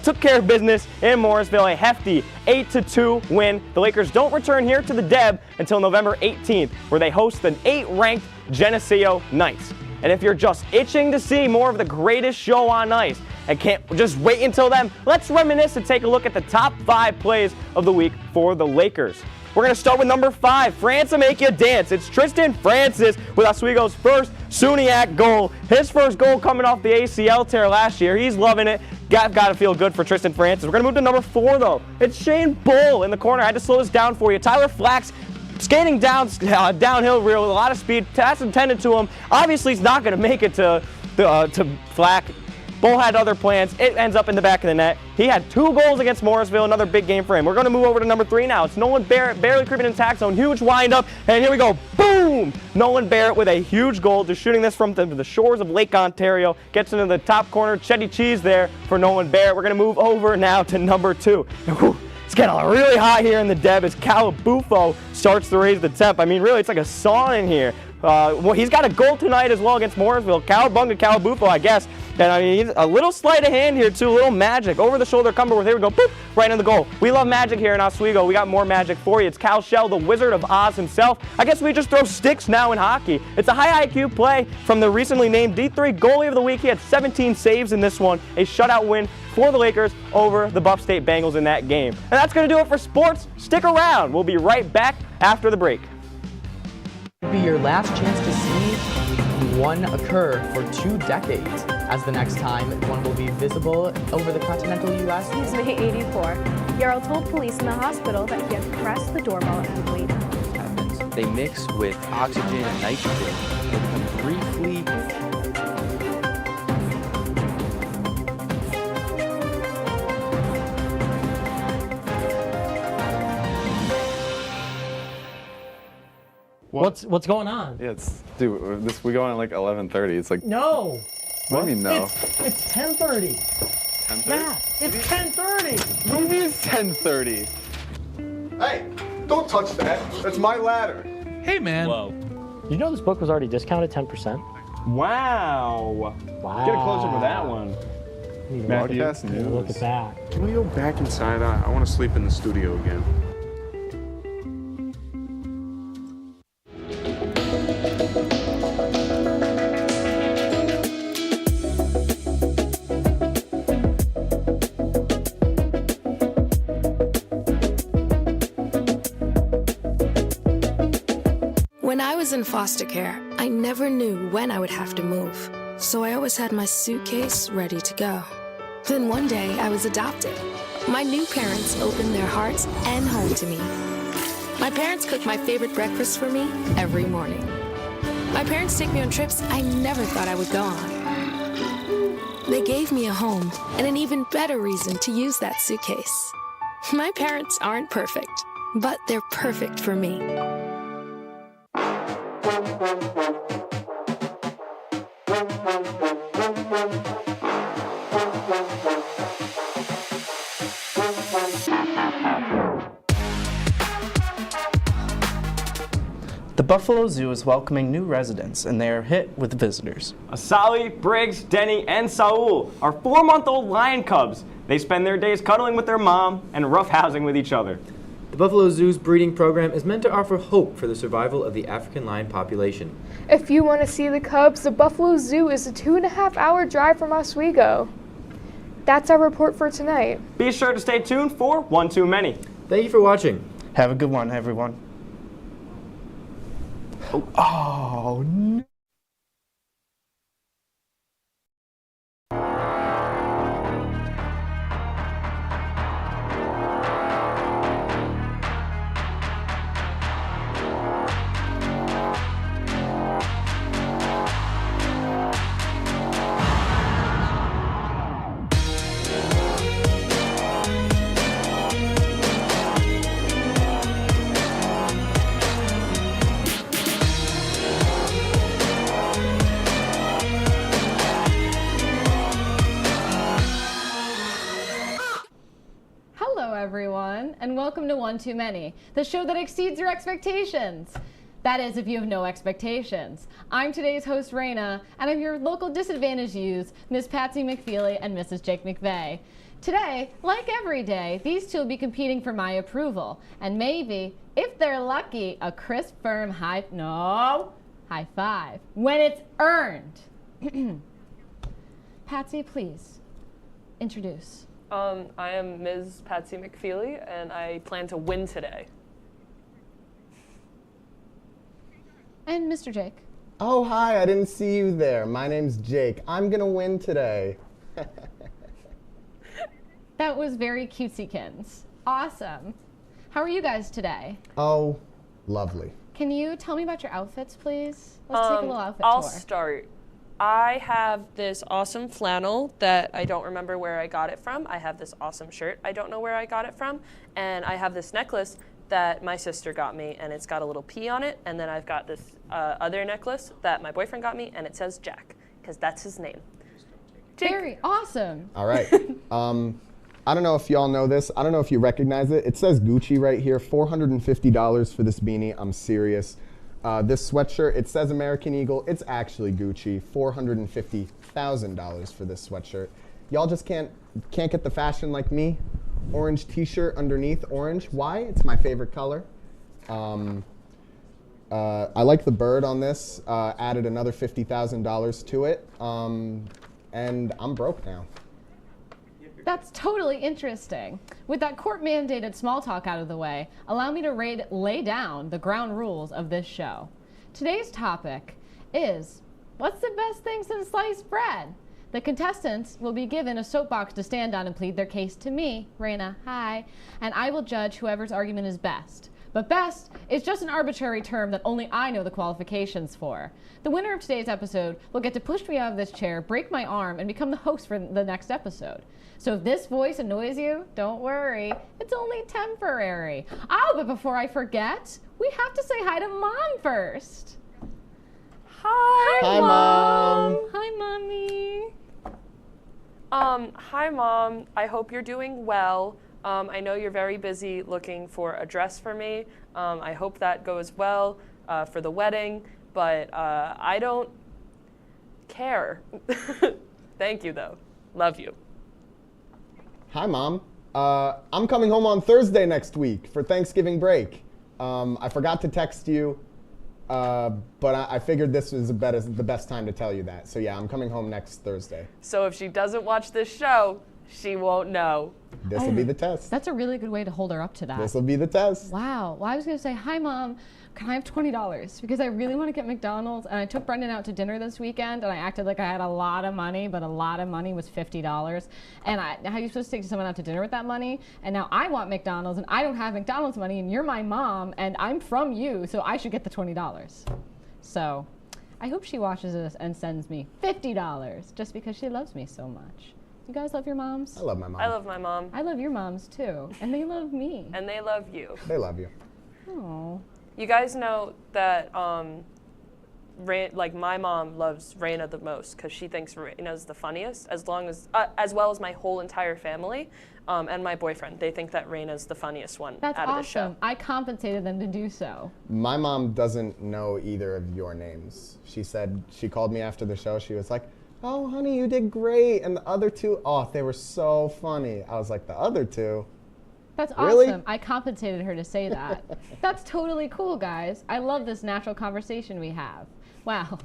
took care of business in Morrisville, a hefty 8-2 win. The Lakers don't return here to the Deb until November 18th, where they host the 8th-ranked Geneseo Knights. And if you're just itching to see more of the greatest show on ice and can't just wait until then, let's reminisce and take a look at the top 5 plays of the week for the Lakers. We're going to start with number 5, France make you dance. It's Tristan Francis with Oswego's first SUNYAC goal. His first goal coming off the ACL tear last year. He's loving it. Got to feel good for Tristan Francis. We're going to move to number 4, though. It's Shane Bull in the corner. I had to slow this down for you. Tyler Flax skating downhill real with a lot of speed. That's intended to him. Obviously, he's not going to make it to Flack. Bull had other plans. It ends up in the back of the net. He had 2 goals against Morrisville, another big game for him. We're going to move over to number 3 now. It's Nolan Barrett, barely creeping in tack zone. Huge windup, and here we go. Boom! Nolan Barrett with a huge goal, just shooting this from the shores of Lake Ontario. Gets into the top corner. Chetty Cheese there for Nolan Barrett. We're going to move over now to number 2. It's getting really hot here in the Deb as Calabufo starts to raise the temp. I mean, really, it's like a sauna in here. Well, he's got a goal tonight as well against Morrisville. Cowabunga Calabufo, I guess. And I mean, a little sleight of hand here, too. A little magic. Over the shoulder, Cumberworth. Here we go. Boop, right in the goal. We love magic here in Oswego. We got more magic for you. It's Cal Shell, the Wizard of Oz himself. I guess we just throw sticks now in hockey. It's a high IQ play from the recently named D3 Goalie of the Week. He had 17 saves in this one. A shutout win for the Lakers over the Buff State Bengals in that game. And that's going to do it for sports. Stick around. We'll be right back after the break. It'll be your last chance to see one occur for 2 decades, as the next time one will be visible over the continental U.S. He's May 84. Yarrow told police in the hospital that he had pressed the doorbell and waited. They mix with oxygen and nitrogen. They become briefly What's going on? Yeah, we go on at like 11:30. It's like No. What do you mean no? It's 10:30. 10:30? Matt, it's 10:30. What do you mean it's 10:30? Hey, don't touch that. That's my ladder. Hey, man. Whoa. You know this book was already discounted 10%? Wow. Get a closer with that one. Broadcast news. Look at that. Can we go back inside? I want to sleep in the studio again. When I was in foster care, I never knew when I would have to move, so I always had my suitcase ready to go. Then one day, I was adopted. My new parents opened their hearts and home to me. My parents cook my favorite breakfast for me every morning. My parents take me on trips I never thought I would go on. They gave me a home and an even better reason to use that suitcase. My parents aren't perfect, but they're perfect for me. The Buffalo Zoo is welcoming new residents, and they are hit with visitors. Asali, Briggs, Denny, and Saul are 4-month-old lion cubs. They spend their days cuddling with their mom and roughhousing with each other. The Buffalo Zoo's breeding program is meant to offer hope for the survival of the African lion population. If you want to see the cubs, the Buffalo Zoo is a 2.5-hour drive from Oswego. That's our report for tonight. Be sure to stay tuned for One Too Many. Thank you for watching. Have a good one, everyone. Oh no. welcome to One Too Many, the show that exceeds your expectations. That is, if you have no expectations. I'm today's host, Raina, and I'm your local disadvantaged youths, Miss Patsy McFeely and Mrs. Jake McVeigh. Today, like every day, these two will be competing for my approval, and maybe, if they're lucky, a crisp, firm high five when it's earned. Patsy, please introduce. I am Ms. Patsy McFeely, and I plan to win today. And Mr. Jake. Oh, hi, I didn't see you there. My name's Jake. I'm gonna win today. That was very cutesykins. Awesome. How are you guys today? Oh, lovely. Can you tell me about your outfits, please? Let's take a little outfit I'll tour. start. I have this awesome flannel that I don't remember where I got it from. I have this awesome shirt I don't know where I got it from. And I have this necklace that my sister got me, and it's got a little P on it. And then I've got this other necklace that my boyfriend got me, and it says Jack, because that's his name. Jake. Very awesome. All right. I don't know if y'all know this. I don't know if you recognize it. It says Gucci right here, $450 for this beanie. I'm serious. This sweatshirt, it says American Eagle. It's actually Gucci, $450,000 for this sweatshirt. Y'all just can't get the fashion like me. Orange t-shirt underneath orange. Why? It's my favorite color. I like the bird on this. Added another $50,000 to it. And I'm broke now. That's totally interesting. With that court-mandated small talk out of the way, allow me to lay down the ground rules of this show. Today's topic is, what's the best thing since sliced bread? The contestants will be given a soapbox to stand on and plead their case to me, Raina, hi, and I will judge whoever's argument is best. But best is just an arbitrary term that only I know the qualifications for. The winner of today's episode will get to push me out of this chair, break my arm, and become the host for the next episode. So if this voice annoys you, don't worry. It's only temporary. Oh, but before I forget, we have to say hi to Mom first. Hi, Hi, Mom. Hi, Mommy. Hi, Mom. I hope you're doing well. I know you're very busy looking for a dress for me. I hope that goes well for the wedding, but I don't care. Thank you, though. Love you. Hi, Mom. I'm coming home on Thursday next week for Thanksgiving break. I forgot to text you, but I figured this was the best time to tell you that. So yeah, I'm coming home next Thursday. So if she doesn't watch this show, she won't know. This will be the test. That's a really good way to hold her up to that. This will be the test. Wow. Well, I was going to say, hi, Mom. Can I have $20? Because I really want to get McDonald's, and I took Brendan out to dinner this weekend, and I acted like I had a lot of money, but a lot of money was $50. And how are you supposed to take someone out to dinner with that money? And now I want McDonald's, and I don't have McDonald's money, and you're my mom, and I'm from you, so I should get the $20. So I hope she watches this and sends me $50, just because she loves me so much. You guys love your moms? I love my mom. I love my mom. I love your moms, too, and they love me. And they love you. They love you. Oh. You guys know that my mom loves Raina the most because she thinks Raina's the funniest, as well as my whole entire family and my boyfriend. They think that Raina's the funniest one That's out of the show. awesome. I compensated them to do so. My mom doesn't know either of your names. She said, she called me after the show. She was like, oh, honey, you did great. And the other two, oh, they were so funny. I was like, the other two? That's Really? awesome. I compensated her to say that. That's totally cool, guys. I love this natural conversation we have. Wow.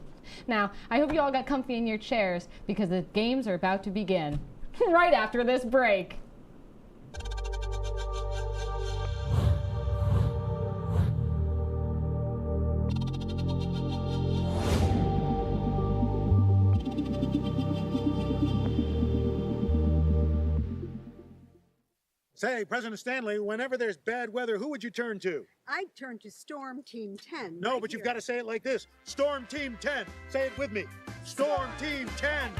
Now, I hope you all got comfy in your chairs because the games are about to begin right after this break. Say, President Stanley, whenever there's bad weather, who would you turn to? I'd turn to Storm Team 10. No, right but you've here. got to say it like this. Storm Team 10. Say it with me. Storm Team 10.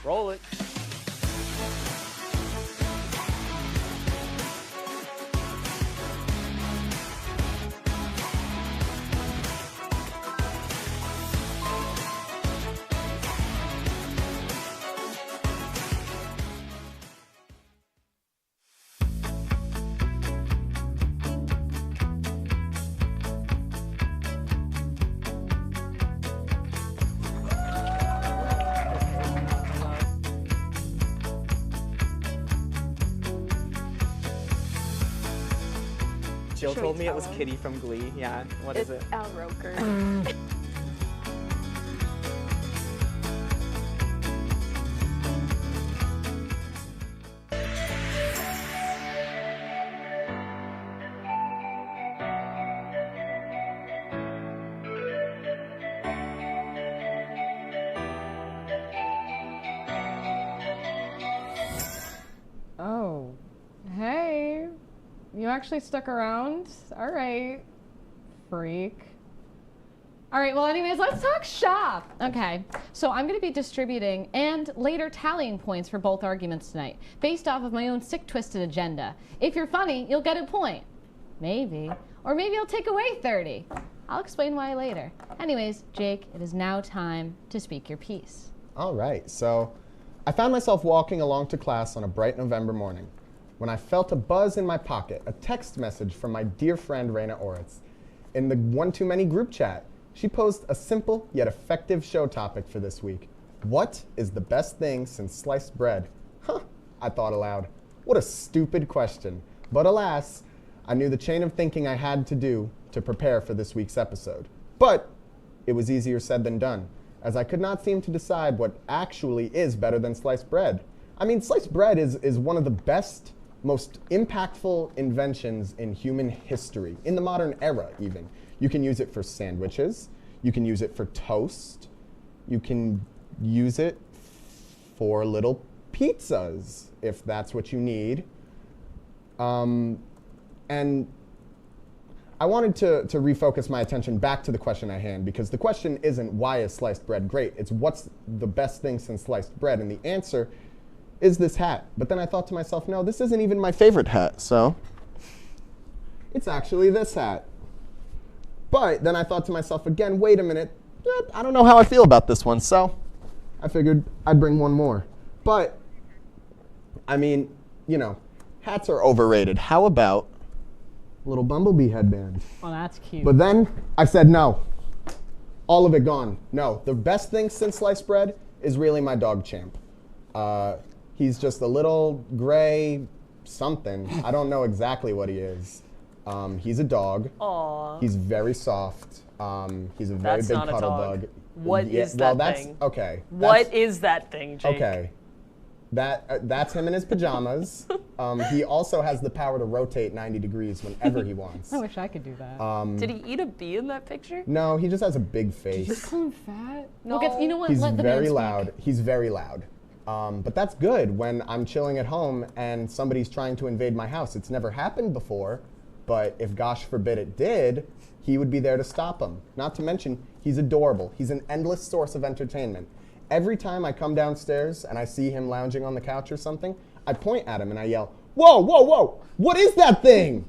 Roll it. Jill Should we told me it tell was him? Kitty from Glee. Yeah, what is it? Al Roker. Oh, hey. You actually stuck around? All right, freak. All right, well, anyways, let's talk shop. Okay, so I'm gonna be distributing and later tallying points for both arguments tonight, based off of my own sick, twisted agenda. If you're funny, you'll get a point. Maybe. Or maybe I'll take away 30. I'll explain why later. Anyways, Jake, it is now time to speak your piece. All right, so I found myself walking along to class on a bright November morning when I felt a buzz in my pocket, a text message from my dear friend Raina Oritz. In the One Too Many group chat, she posed a simple yet effective show topic for this week. What is the best thing since sliced bread? Huh, I thought aloud. What a stupid question. But alas, I knew the chain of thinking I had to do to prepare for this week's episode. But it was easier said than done, as I could not seem to decide what actually is better than sliced bread. I mean, sliced bread is one of the best, most impactful inventions in human history, in the modern era even. You can use it for sandwiches, you can use it for toast, you can use it for little pizzas, if that's what you need. And I wanted to refocus my attention back to the question at hand, because the question isn't why is sliced bread great, it's what's the best thing since sliced bread, and the answer is this hat. But then I thought to myself, no, this isn't even my favorite hat, so it's actually this hat. But then I thought to myself again, wait a minute, I don't know how I feel about this one, so I figured I'd bring one more. But, I mean, you know, hats are overrated. How about a little bumblebee headband? Well, that's cute. But then I said no. All of it gone. No, the best thing since sliced bread is really my dog Champ. He's just a little gray something. I don't know exactly what he is. He's a dog. Aww. He's very soft. He's a very big not a cuddle dog. dog. What is that thing? Okay. What is that thing, Jake? Okay. That's him in his pajamas. He also has the power to rotate 90 degrees whenever he wants. I wish I could do that. Did he eat a bee in that picture? No, he just has a big face. Just call him fat? No. Okay, you know what? He's Let the man very speak. loud. He's very loud. But that's good when I'm chilling at home and somebody's trying to invade my house. It's never happened before, but if gosh forbid it did, he would be there to stop him. Not to mention, he's adorable. He's an endless source of entertainment. Every time I come downstairs and I see him lounging on the couch or something, I point at him and I yell, "Whoa, whoa, whoa, what is that thing?"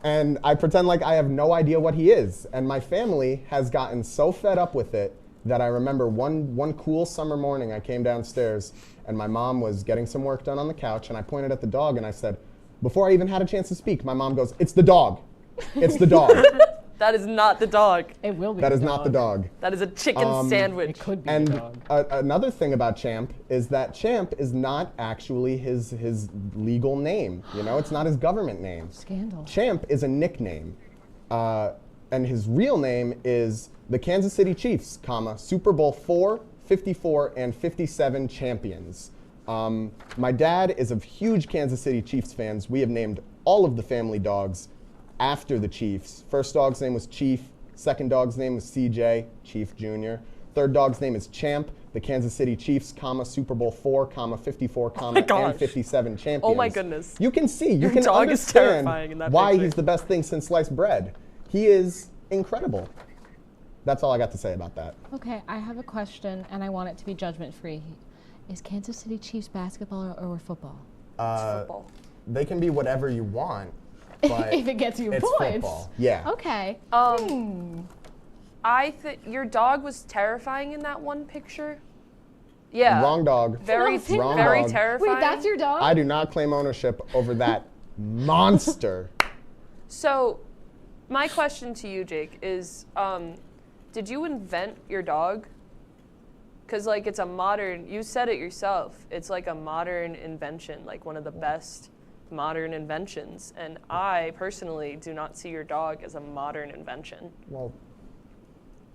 And I pretend like I have no idea what he is. And my family has gotten so fed up with it that I remember one cool summer morning I came downstairs and my mom was getting some work done on the couch and I pointed at the dog and I said, before I even had a chance to speak, my mom goes, "It's the dog. It's the dog." That is not the dog. It will be. That is not the dog. That is a chicken sandwich. It could be And the dog. another thing about Champ is that Champ is not actually his legal name. You know, it's not his government name. Scandal. Champ is a nickname, and his real name is the Kansas City Chiefs, Super Bowl 4, 54, and 57 champions. My dad is a huge Kansas City Chiefs fans. We have named all of the family dogs after the Chiefs. First dog's name was Chief. Second dog's name was CJ, Chief Jr. Third dog's name is Champ, the Kansas City Chiefs, Super Bowl 4, 54, and 57 champions. Oh my goodness. You can see, you Your can dog is understand terrifying in that why picture. he's the best thing since sliced bread. He is incredible. That's all I got to say about that. Okay, I have a question, and I want it to be judgment-free. Is Kansas City Chiefs basketball or football? Football. They can be whatever you want, but If it gets you it's points. football. Yeah. Okay. I think your dog was terrifying in that one picture. Yeah. Wrong dog. Very, Wrong very dog. terrifying. Wait, that's your dog? I do not claim ownership over that monster. So, my question to you, Jake, is did you invent your dog? Because, like, it's a modern, you said it yourself, it's like a modern invention, like one of the best modern inventions. And I, personally, do not see your dog as a modern invention. Well,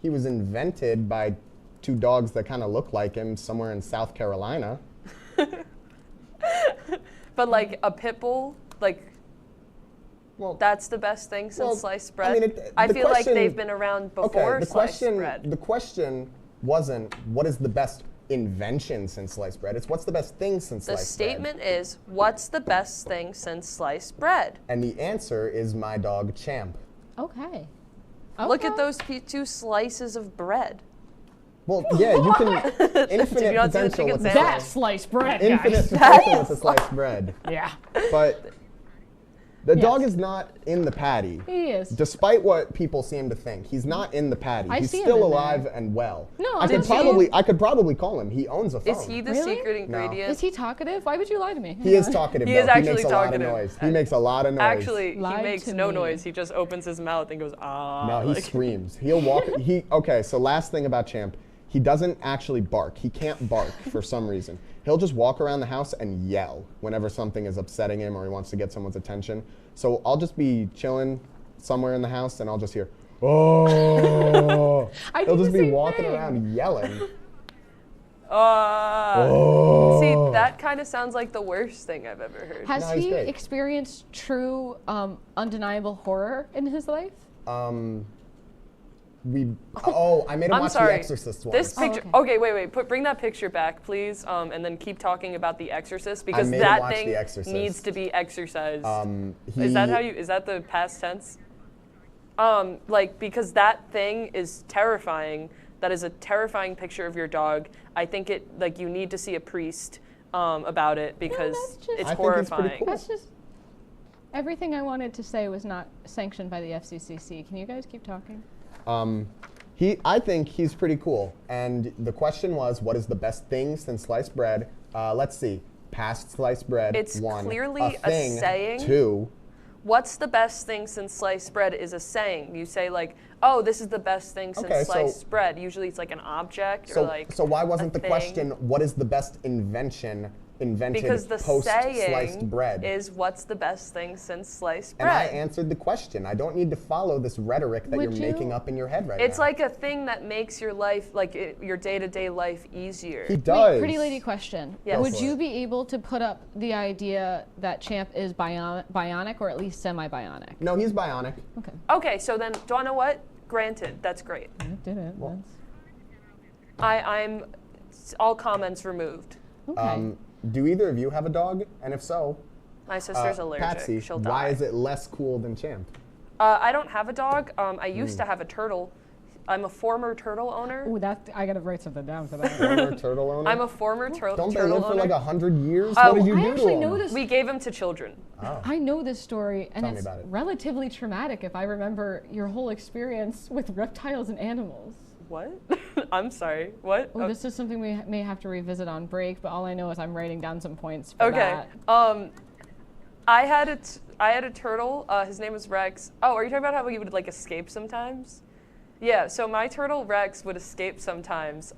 he was invented by two dogs that kind of look like him somewhere in South Carolina. But, like, a pit bull, like, that's the best thing since sliced bread. I mean, I the feel like question- they've been around before the sliced question, bread. The question wasn't what is the best invention since sliced bread. It's what's the best thing since The sliced bread. statement is, what's the best thing since sliced bread? And the answer is my dog Champ. Okay. Look at those two slices of bread. Well, yeah, you can infinite you not see the potential chicken with the sandwich? That's sliced bread, guys. infinite potential with the sliced bread. Yeah. But the dog is not in the patty. He is. Despite what people seem to think, he's not in the patty. I He's see him still in alive there. and well. No, I could probably call him. He owns a phone. Is he the Really? secret ingredient? Is he talkative? Why would you lie to me? He is talkative. He though. is actually He makes a lot of talkative. noise. He makes a lot of noise. Actually, he Lied makes to no me. noise. He just opens his mouth and goes, ah. No, he like- screams. He'll walk. Okay, so last thing about Champ, he doesn't actually bark. He can't bark for some reason. He'll just walk around the house and yell whenever something is upsetting him or he wants to get someone's attention. So I'll just be chilling somewhere in the house and I'll just hear, oh. He'll just be walking around yelling. See, that kind of sounds like the worst thing I've ever heard. Has he's he great. experienced true, undeniable horror in his life? I made him I'm watch sorry. The Exorcist once. This picture. Okay, wait. Bring that picture back, please, and then keep talking about The Exorcist because made him that watch thing The Exorcist. needs to be exercised. Is that the past tense? Because that thing is terrifying. That is a terrifying picture of your dog. I think you need to see a priest about it because it's horrifying. Cool. That's just everything I wanted to say was not sanctioned by the FCCC. Can you guys keep talking? I think he's pretty cool. And the question was, what is the best thing since sliced bread? Let's see. Past sliced bread. It's one. clearly a thing, saying. Two. What's the best thing since sliced bread is a saying. You say like, oh, this is the best thing since sliced bread. Usually it's like an object or like So why wasn't a the thing. question, what is the best invented Because the post sliced saying bread? is what's the best thing since sliced And I bread. answered the question. I don't need to follow this rhetoric that Would you're you- making up in your head right It's now. like a thing that makes your life, your day-to-day life easier. He does. Wait, pretty lady question. Yes. Would Go for you it. be able to put up the idea that Champ is bionic or at least semi-bionic? No, he's bionic. Okay. Okay, so then, do you want to know what? Granted, that's great. I did it. I'm all comments removed. Okay. Do either of you have a dog? And if so, My sister's allergic. Patsy, She'll die. why is it less cool than Champ? I don't have a dog. I used to have a turtle. I'm a former turtle owner. Ooh, I gotta write something down for that. Former turtle owner? I'm a former turtle owner. Don't they live for like 100 years? Oh, What did you I do actually to know them? this. We gave him to children. Oh. I know this story, and Tell me it's about it. relatively traumatic if I remember your whole experience with reptiles and animals. What? I'm sorry. What? Oh, this is something we may have to revisit on break, but all I know is I'm writing down some points for Okay. that. I had a turtle. His name was Rex. Oh, are you talking about how he would like escape sometimes? Yeah. So my turtle Rex would escape sometimes.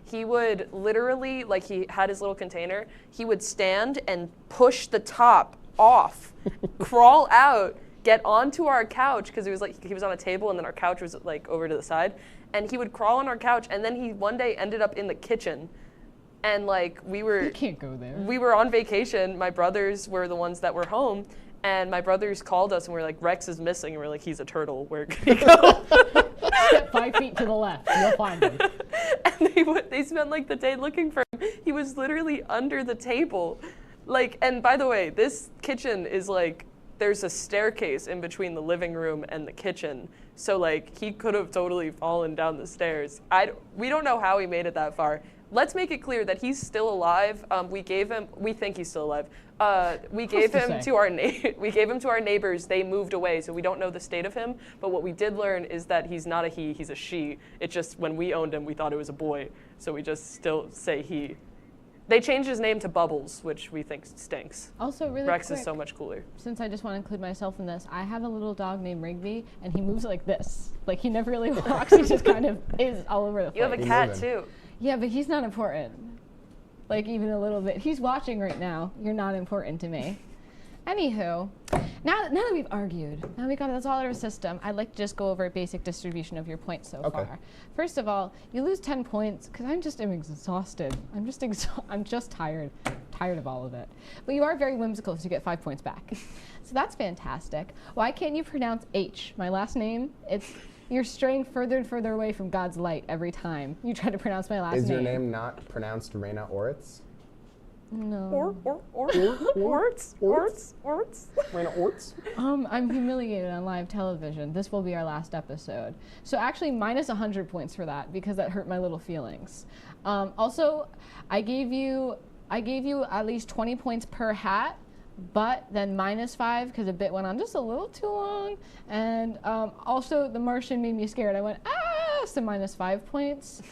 He would literally, like, he had his little container. He would stand and push the top off, crawl out, get onto our couch because he was on a table and then our couch was like over to the side, and he would crawl on our couch, and then he one day ended up in the kitchen. And like You can't go there. we were on vacation. My brothers were the ones that were home, and my brothers called us and we were like, Rex is missing. And we're like, he's a turtle. Where could he go? Step 5 feet to the left. You'll find him. And they spent like the day looking for him. He was literally under the table. Like, and by the way, this kitchen is like there's a staircase in between the living room and the kitchen. So like he could have totally fallen down the stairs. We don't know how he made it that far. Let's make it clear that he's still alive. We think he's still alive. We gave him to our neighbors. They moved away, so we don't know the state of him. But what we did learn is that he's not a he, he's a she. It's just when we owned him, we thought it was a boy, so we just still say he. They changed his name to Bubbles, which we think stinks. Also, really Rex quick, is so much cooler. Since I just want to include myself in this, I have a little dog named Rigby, and he moves like this. Like, he never really walks, he just kind of is all over the place. You have a cat, too. Yeah, but he's not important. Like, even a little bit. He's watching right now. You're not important to me. Anywho, now that we've argued, now we got this all out of our system, I'd like to just go over a basic distribution of your points so far. First of all, you lose 10 points because I'm exhausted. I'm just tired of all of it. But you are very whimsical, so you get 5 points back. So that's fantastic. Why can't you pronounce H, my last name? You're straying further and further away from God's light every time you try to pronounce my last name. Is your name not pronounced Raina Oritz? No. Orts. Raina Orts? I'm humiliated on live television. This will be our last episode. So actually minus 100 points for that because that hurt my little feelings. Also, I gave you at least 20 points per hat, but then minus 5 because a bit went on just a little too long. And also the Martian made me scared. I went, so minus 5 points.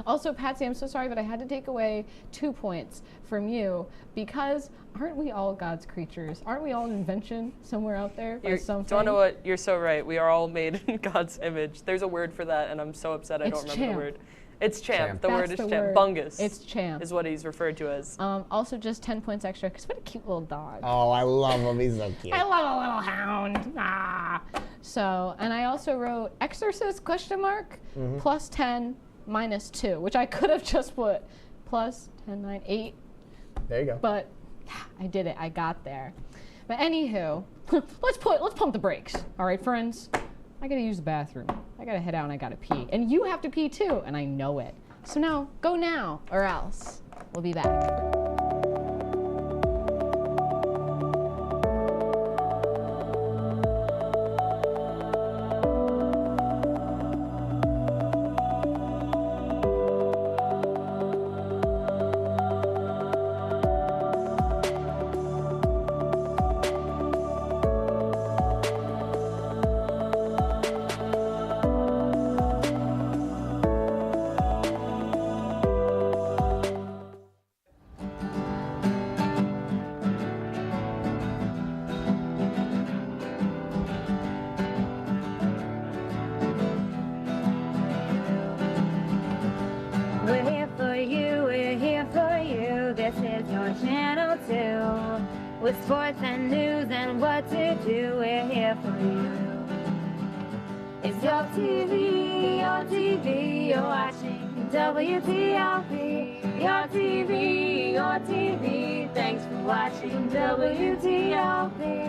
Also, Patsy, I'm so sorry, but I had to take away 2 points from you because aren't we all God's creatures? Aren't we all an invention somewhere out there by something? Do you want to know what? You're so right. We are all made in God's image. There's a word for that, and I'm so upset I don't remember the word. It's champ. The word is champ. Bungus. It's champ. Is what he's referred to as. Also, just 10 points extra because what a cute little dog. Oh, I love him. He's so cute. I love a little hound. So, and I also wrote exorcist ? Plus 10 minus 2, which I could have just put plus 10, 9, 8. There you go. But I did it. I got there. But anywho, let's pump the brakes. All right, friends. I gotta use the bathroom. I gotta head out and I gotta pee. And you have to pee too, and I know it. So now, go now, or else. We'll be back. With sports and news and what to do, we're here for you. It's your TV, you're watching WTOP. Your TV, thanks for watching WTOP.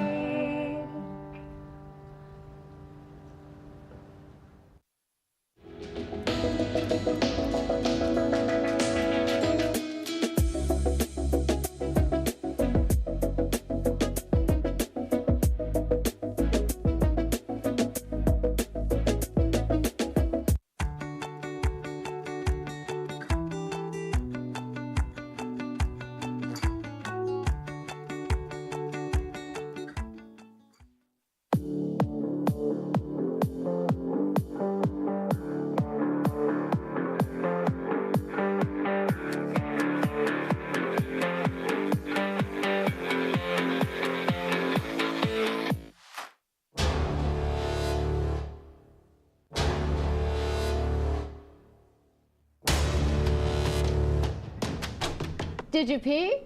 Did you pee?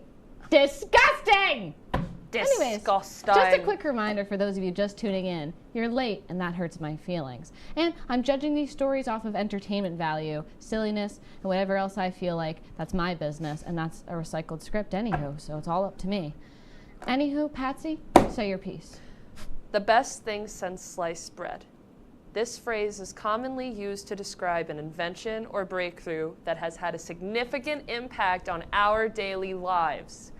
Disgusting! Anyways, just a quick reminder for those of you just tuning in. You're late, and that hurts my feelings. And I'm judging these stories off of entertainment value, silliness, and whatever else I feel like. That's my business, and that's a recycled script anywho, so it's all up to me. Anywho, Patsy, say your piece. The best thing since sliced bread. This phrase is commonly used to describe an invention or breakthrough that has had a significant impact on our daily lives.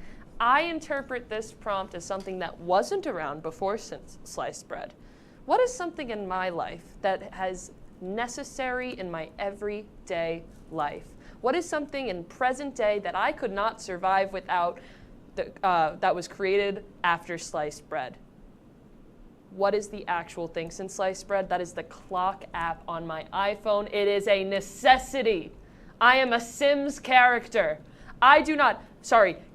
I interpret this prompt as something that wasn't around before sliced bread. What is something in my life that has necessary in my everyday life? What is something in present day that I could not survive without that was created after sliced bread? What is the actual thing since sliced bread? That is the clock app on my iPhone. It is a necessity. I am a Sims character. I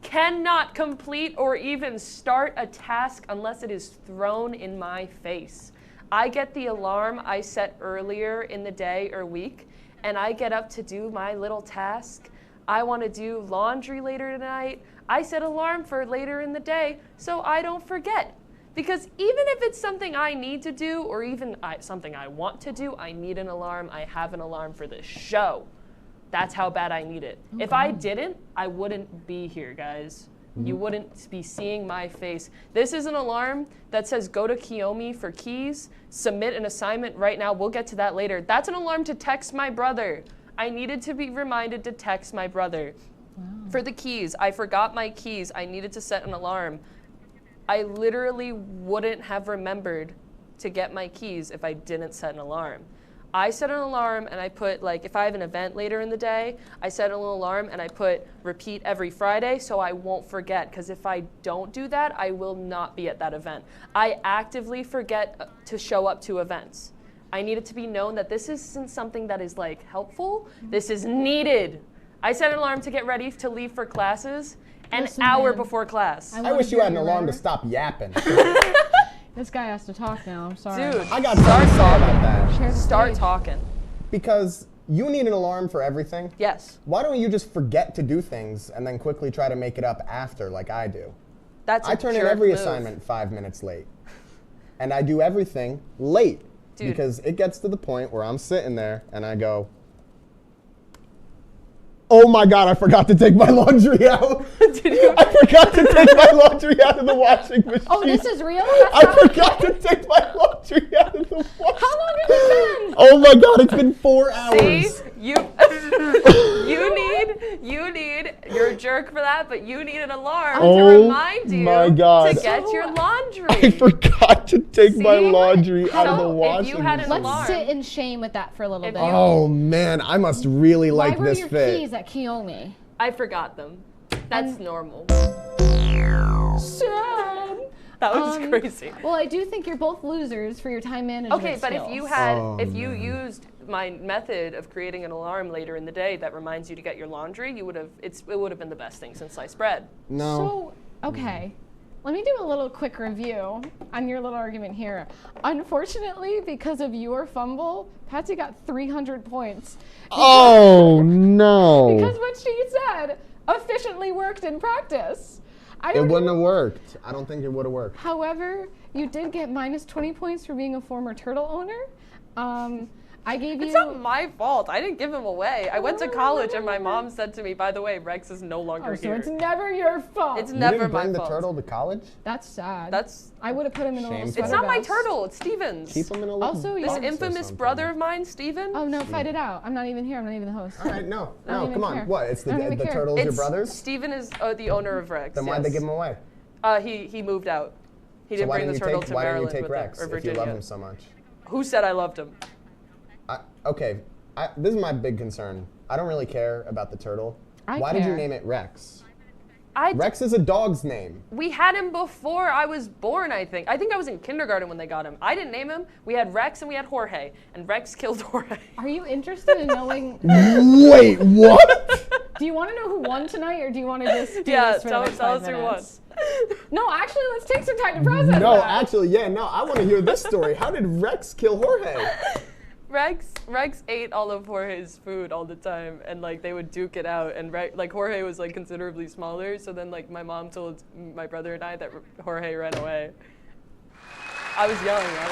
cannot complete or even start a task unless it is thrown in my face. I get the alarm I set earlier in the day or week, and I get up to do my little task. I want to do laundry later tonight. I set an alarm for later in the day so I don't forget. Because even if it's something I need to do or even something I want to do, I need an alarm. I have an alarm for this show. That's how bad I need it. Okay. If I didn't, I wouldn't be here, guys. You wouldn't be seeing my face. This is an alarm that says go to Kiyomi for keys, submit an assignment right now. We'll get to that later. That's an alarm to text my brother. I needed to be reminded to text my brother. Wow. For the keys, I forgot my keys. I needed to set an alarm. I literally wouldn't have remembered to get my keys if I didn't set an alarm. I set an alarm and I put, if I have an event later in the day, I set a little alarm and I put repeat every Friday so I won't forget, because if I don't do that, I will not be at that event. I actively forget to show up to events. I need it to be known that this isn't something that is helpful. This is needed. I set an alarm to get ready to leave for classes an hour before class. I wish you had an alarm to stop yapping. This guy has to talk now. I'm sorry. Dude, I got something to say about that. Start talking. Because you need an alarm for everything. Yes. Why don't you just forget to do things and then quickly try to make it up after, like I do? I turn in every assignment 5 minutes late. And I do everything late. Dude. Because it gets to the point where I'm sitting there and I go, oh my God, I forgot to take my laundry out. I forgot to take my laundry out of the washing machine. Oh, this is real? I forgot to take my laundry out of the washing machine. How long has it been? Oh my God, it's been 4 hours. See, you need, you're a jerk for that, but you need an alarm to remind you to get your laundry. I forgot to take my laundry out of the washing machine. Let's sit in shame with that for a little bit. Oh man, I must really like this fit. Why were your keys at Kiyomi? I forgot them. That's normal. Sad. That was crazy. Well, I do think you're both losers for your time management Okay, but skills. if you used my method of creating an alarm later in the day that reminds you to get your laundry, it would have been the best thing since sliced bread. No. So, okay. Let me do a little quick review on your little argument here. Unfortunately, because of your fumble, Patsy got 300 points. Oh, no. Because what she said efficiently worked in practice. It wouldn't have worked. I don't think it would have worked. However, you did get minus 20 points for being a former turtle owner. I gave you... It's not my fault. I didn't give him away. I went to college and my mom said to me, by the way, Rex is no longer here. So it's never your fault. It's never my fault. You didn't bring the turtle to college? That's sad. That's... I would have put him in a little sweater It's not my vest. turtle. It's Steven's. Keep him in a little Also, this infamous brother of mine, Steven. Oh, no, fight it out. I'm not even here. I'm not even the host. All right, no, come on. What? It's the care. turtle's your brother's? Steven is the owner of Rex. Then why'd they give him away? He moved out. He didn't bring the turtle to Maryland with him, or Virginia. If you love him so much? Who said I loved him? Okay, this is my big concern. I don't really care about the turtle. Why did you name it Rex? Rex is a dog's name. We had him before I was born, I think. I think I was in kindergarten when they got him. I didn't name him. We had Rex and we had Jorge, and Rex killed Jorge. Are you interested in knowing... Wait, what? Do you want to know who won tonight, or do you want to just do this for the next 5 minutes? Tell us who won. No, actually, let's take some time to process that. I want to hear this story. How did Rex kill Jorge? Rex ate all of Jorge's food all the time, and they would duke it out, and Jorge was considerably smaller, so then my mom told my brother and I that Jorge ran away. I was young, I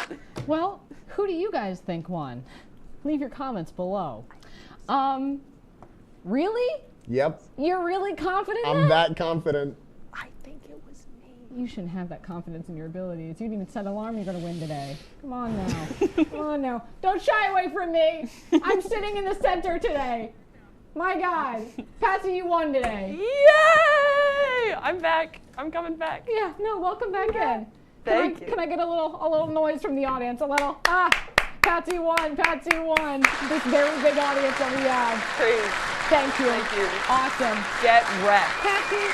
don't know. Well, who do you guys think won? Leave your comments below. Really? Yep. You're really confident? I'm that confident. I think it was me. You shouldn't have that confidence in your abilities. You didn't even set an alarm you're going to win today. Come on now. Come on now. Don't shy away from me. I'm sitting in the center today. My God. Patsy, you won today. Yay! I'm back. I'm coming back. Yeah, no, welcome back in. Thank you. Can I get a little noise from the audience? A little, Patsy won, Patsy won. This very big audience that we have. Please. Thank you. Thank you. Awesome. Get wrecked. Patsy.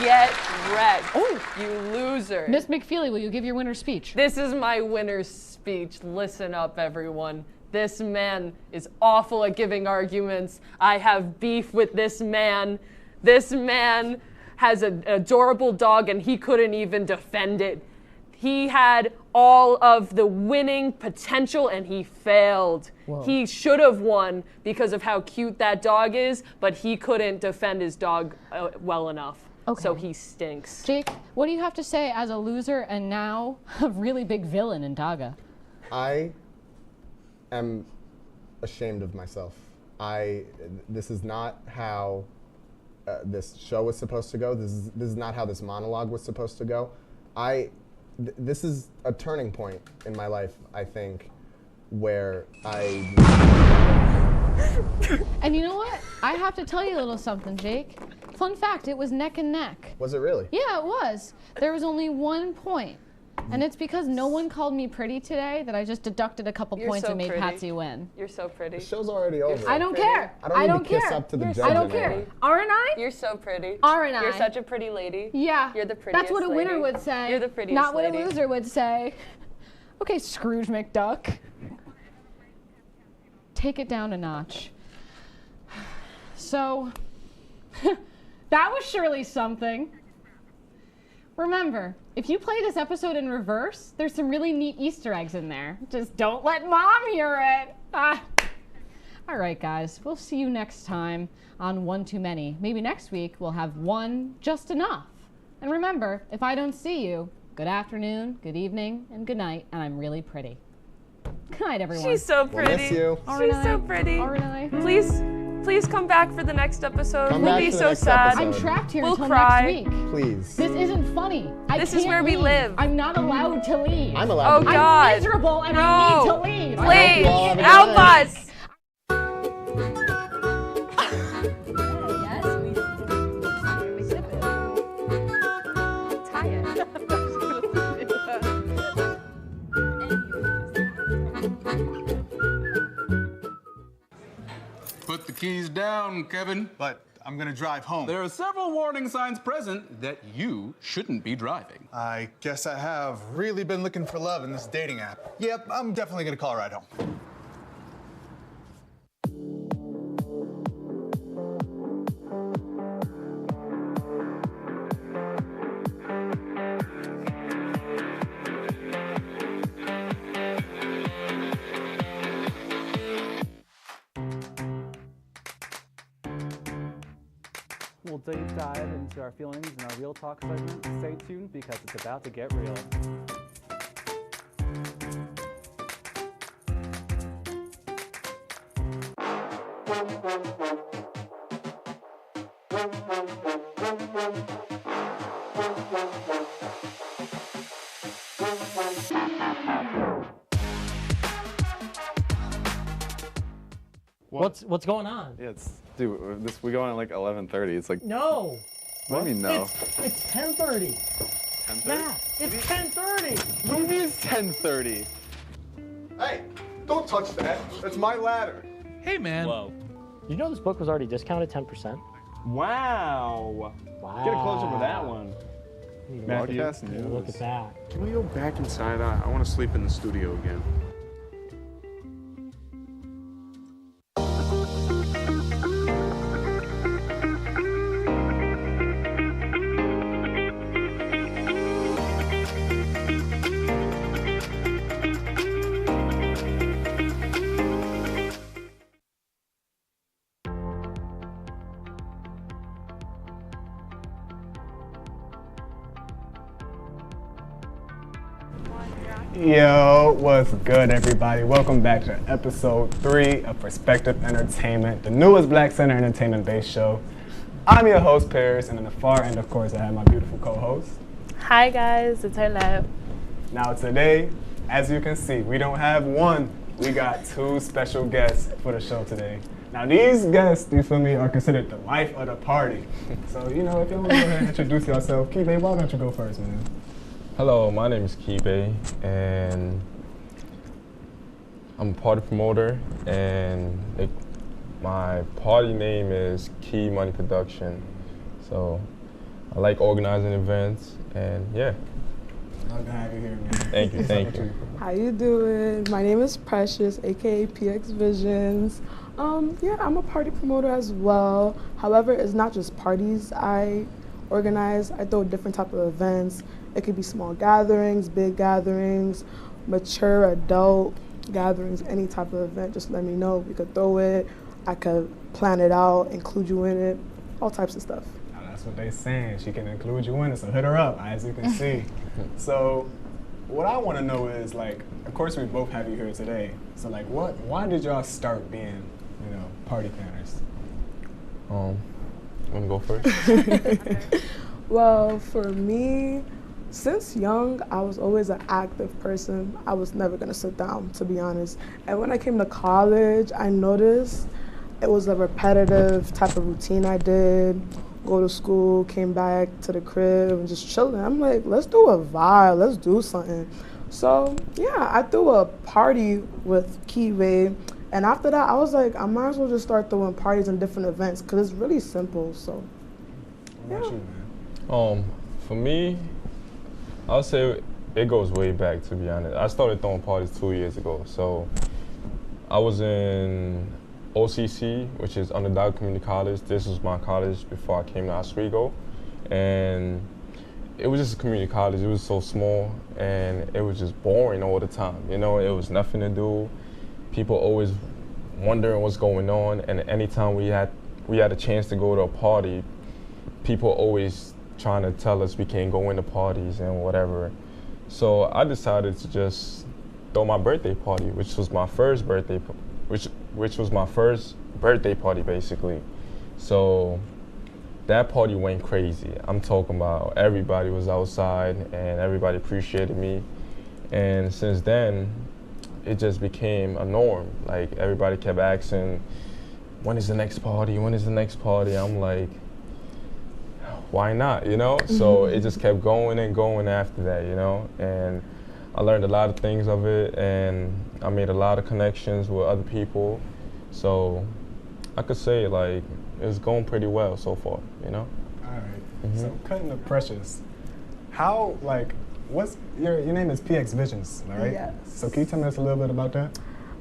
Get wrecked. Oh, you loser. Miss McFeely, will you give your winner's speech? This is my winner's speech. Listen up, everyone. This man is awful at giving arguments. I have beef with this man. This man has an adorable dog and he couldn't even defend it. He had all of the winning potential and he failed. Whoa. He should have won because of how cute that dog is, but he couldn't defend his dog well enough. Okay. So he stinks. Jake, what do you have to say as a loser and now a really big villain in Daga? I am ashamed of myself. This is not how this show was supposed to go. This is not how this monologue was supposed to go. This is a turning point in my life, I think, where And you know what? I have to tell you a little something, Jake. Fun fact, it was neck and neck. Was it really? Yeah, it was. There was only 1 point. And it's because no one called me pretty today that I just deducted a couple points and made Patsy win. You're so pretty. The show's already over. I don't care. I don't need to kiss up to the judge I don't anymore. care. Aren't I? You're so pretty. Aren't I? You're such a pretty lady. Yeah. You're the prettiest That's what a winner lady. would say. You're the prettiest Not what lady. a loser would say. Okay, Scrooge McDuck. Take it down a notch. So, that was surely something. Remember, if you play this episode in reverse, there's some really neat Easter eggs in there. Just don't let Mom hear it. All right, guys, we'll see you next time on One Too Many. Maybe next week we'll have one just enough. And remember, if I don't see you, good afternoon, good evening, and good night, and I'm really pretty. Good night, everyone. She's so pretty. We'll miss you. She's so pretty. Please come back for the next episode. Come We'll back be for the so next sad. episode. I'm trapped here We'll until cry. next week. Please. This isn't funny. This is can't where we leave. live. I'm not allowed to leave. I'm allowed Oh to. God. I'm miserable and No. I need to leave. Please, all have a good help night. us. Put the keys down, Kevin. But I'm gonna drive home. There are several warning signs present that you shouldn't be driving. I guess I have really been looking for love in this dating app. Yep, I'm definitely gonna call a ride home. We'll deep dive into our feelings in our Real Talk segment. Stay tuned because it's about to get real. What's going on? Yeah, we go on at like 11:30. It's like No. What do you mean no? It's 10:30. 10:30? Matt, it's 10:30. What do you mean it's 10:30? Hey, don't touch that. That's my ladder. Hey, man. Whoa. You know this book was already discounted 10%? Wow. Wow. Get a close up with that one. Matthew, Broadcast news. look at that. Can we go back inside? I want to sleep in the studio again. Yo, what's good, everybody? Welcome back to episode 3 of Perspective Entertainment, the newest Black Center entertainment-based show. I'm your host, Paris, and in the far end, of course, I have my beautiful co-host. Hi guys, it's Arlette. Now today, as you can see, we don't have one we got 2 special guests for the show today. Now these guests, you feel me, are considered the life of the party. So, you know, if you want to go ahead and introduce yourself, Kibe, why don't you go first, man? Hello, my name is Kibe, and I'm a party promoter, and my party name is Key Money Production. So I like organizing events, and yeah. Love to have you here, man. Thank you, thank you. How you doing? My name is Precious, aka PX Visions. Yeah, I'm a party promoter as well. However, it's not just parties I organize. I throw different type of events. It could be small gatherings, big gatherings, mature adult gatherings, any type of event. Just let me know. We could throw it. I could plan it out, include you in it, all types of stuff. Now, that's what they're saying. She can include you in it, so hit her up, as you can see. So what I want to know is, like, of course we both have you here today. So, like, why did y'all start being, you know, party planners? Want to go first? Well, for me, since young, I was always an active person. I was never gonna sit down, to be honest. And when I came to college, I noticed it was a repetitive type of routine I did. Go to school, came back to the crib, and just chilling. I'm like, let's do a vibe, let's do something. So yeah, I threw a party with Kiwe, and after that, I was like, I might as well just start throwing parties and different events, because it's really simple, so. What about you, man? For me, I'll say it goes way back, to be honest. I started throwing parties 2 years ago. So I was in OCC, which is Underdog Community College. This was my college before I came to Oswego. And it was just a community college. It was so small, and it was just boring all the time. You know, it was nothing to do. People always wondering what's going on. And anytime we had a chance to go to a party, people always trying to tell us we can't go into parties and whatever. So I decided to just throw my birthday party, which was my first birthday, which was my first birthday party basically. So that party went crazy. I'm talking about everybody was outside and everybody appreciated me. And since then, it just became a norm. Like everybody kept asking, when is the next party? When is the next party? I'm like, why not, you know? So it just kept going and going after that, you know? And I learned a lot of things of it, and I made a lot of connections with other people. So I could say, like, it's going pretty well so far, you know? All right. So cutting to Precious, how, like, what's your name is PX Visions, right? Yes. So can you tell me us a little bit about that?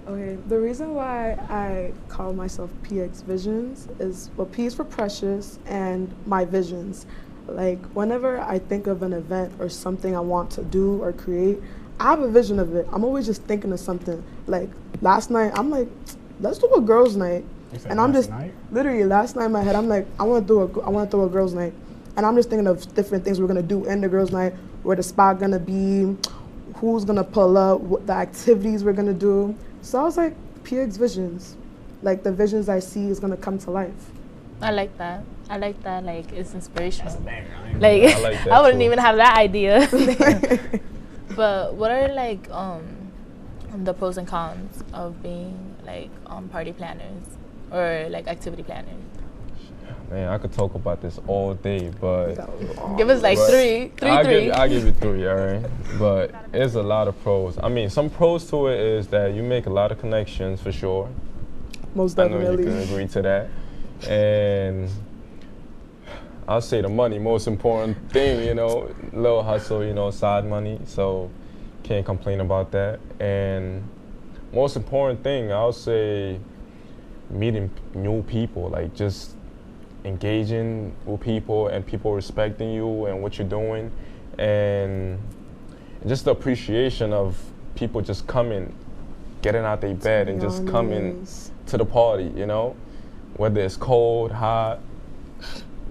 Okay, the reason why I call myself PX Visions is, well, P is for Precious and my visions. Like, whenever I think of an event or something I want to do or create, I have a vision of it. I'm always just thinking of something. Like, last night, I'm like, let's do a girls' night. And I'm just, literally, last night in my head, I'm like, I want to throw a girls' night. And I'm just thinking of different things we're going to do in the girls' night, where the spot going to be, who's going to pull up, what the activities we're going to do. So I was like, PX Visions. Like, the visions I see is going to come to life. I like that. Like, it's inspirational. Like, I like that I wouldn't even have that idea. But what are, like, the pros and cons of being, like, party planners or, like, activity planners? Man, I could talk about this all day, but give us like three. I'll give you 3, all right? But there's a lot of pros. I mean, some pros to it is that you make a lot of connections for sure. Most definitely. I know you can agree to that. And I'll say the money, most important thing, you know, little hustle, you know, side money. So can't complain about that. And most important thing, I'll say meeting new people, like just engaging with people and people respecting you and what you're doing, and just the appreciation of people just coming, getting out their bed and just coming to the party, you know, whether it's cold, hot,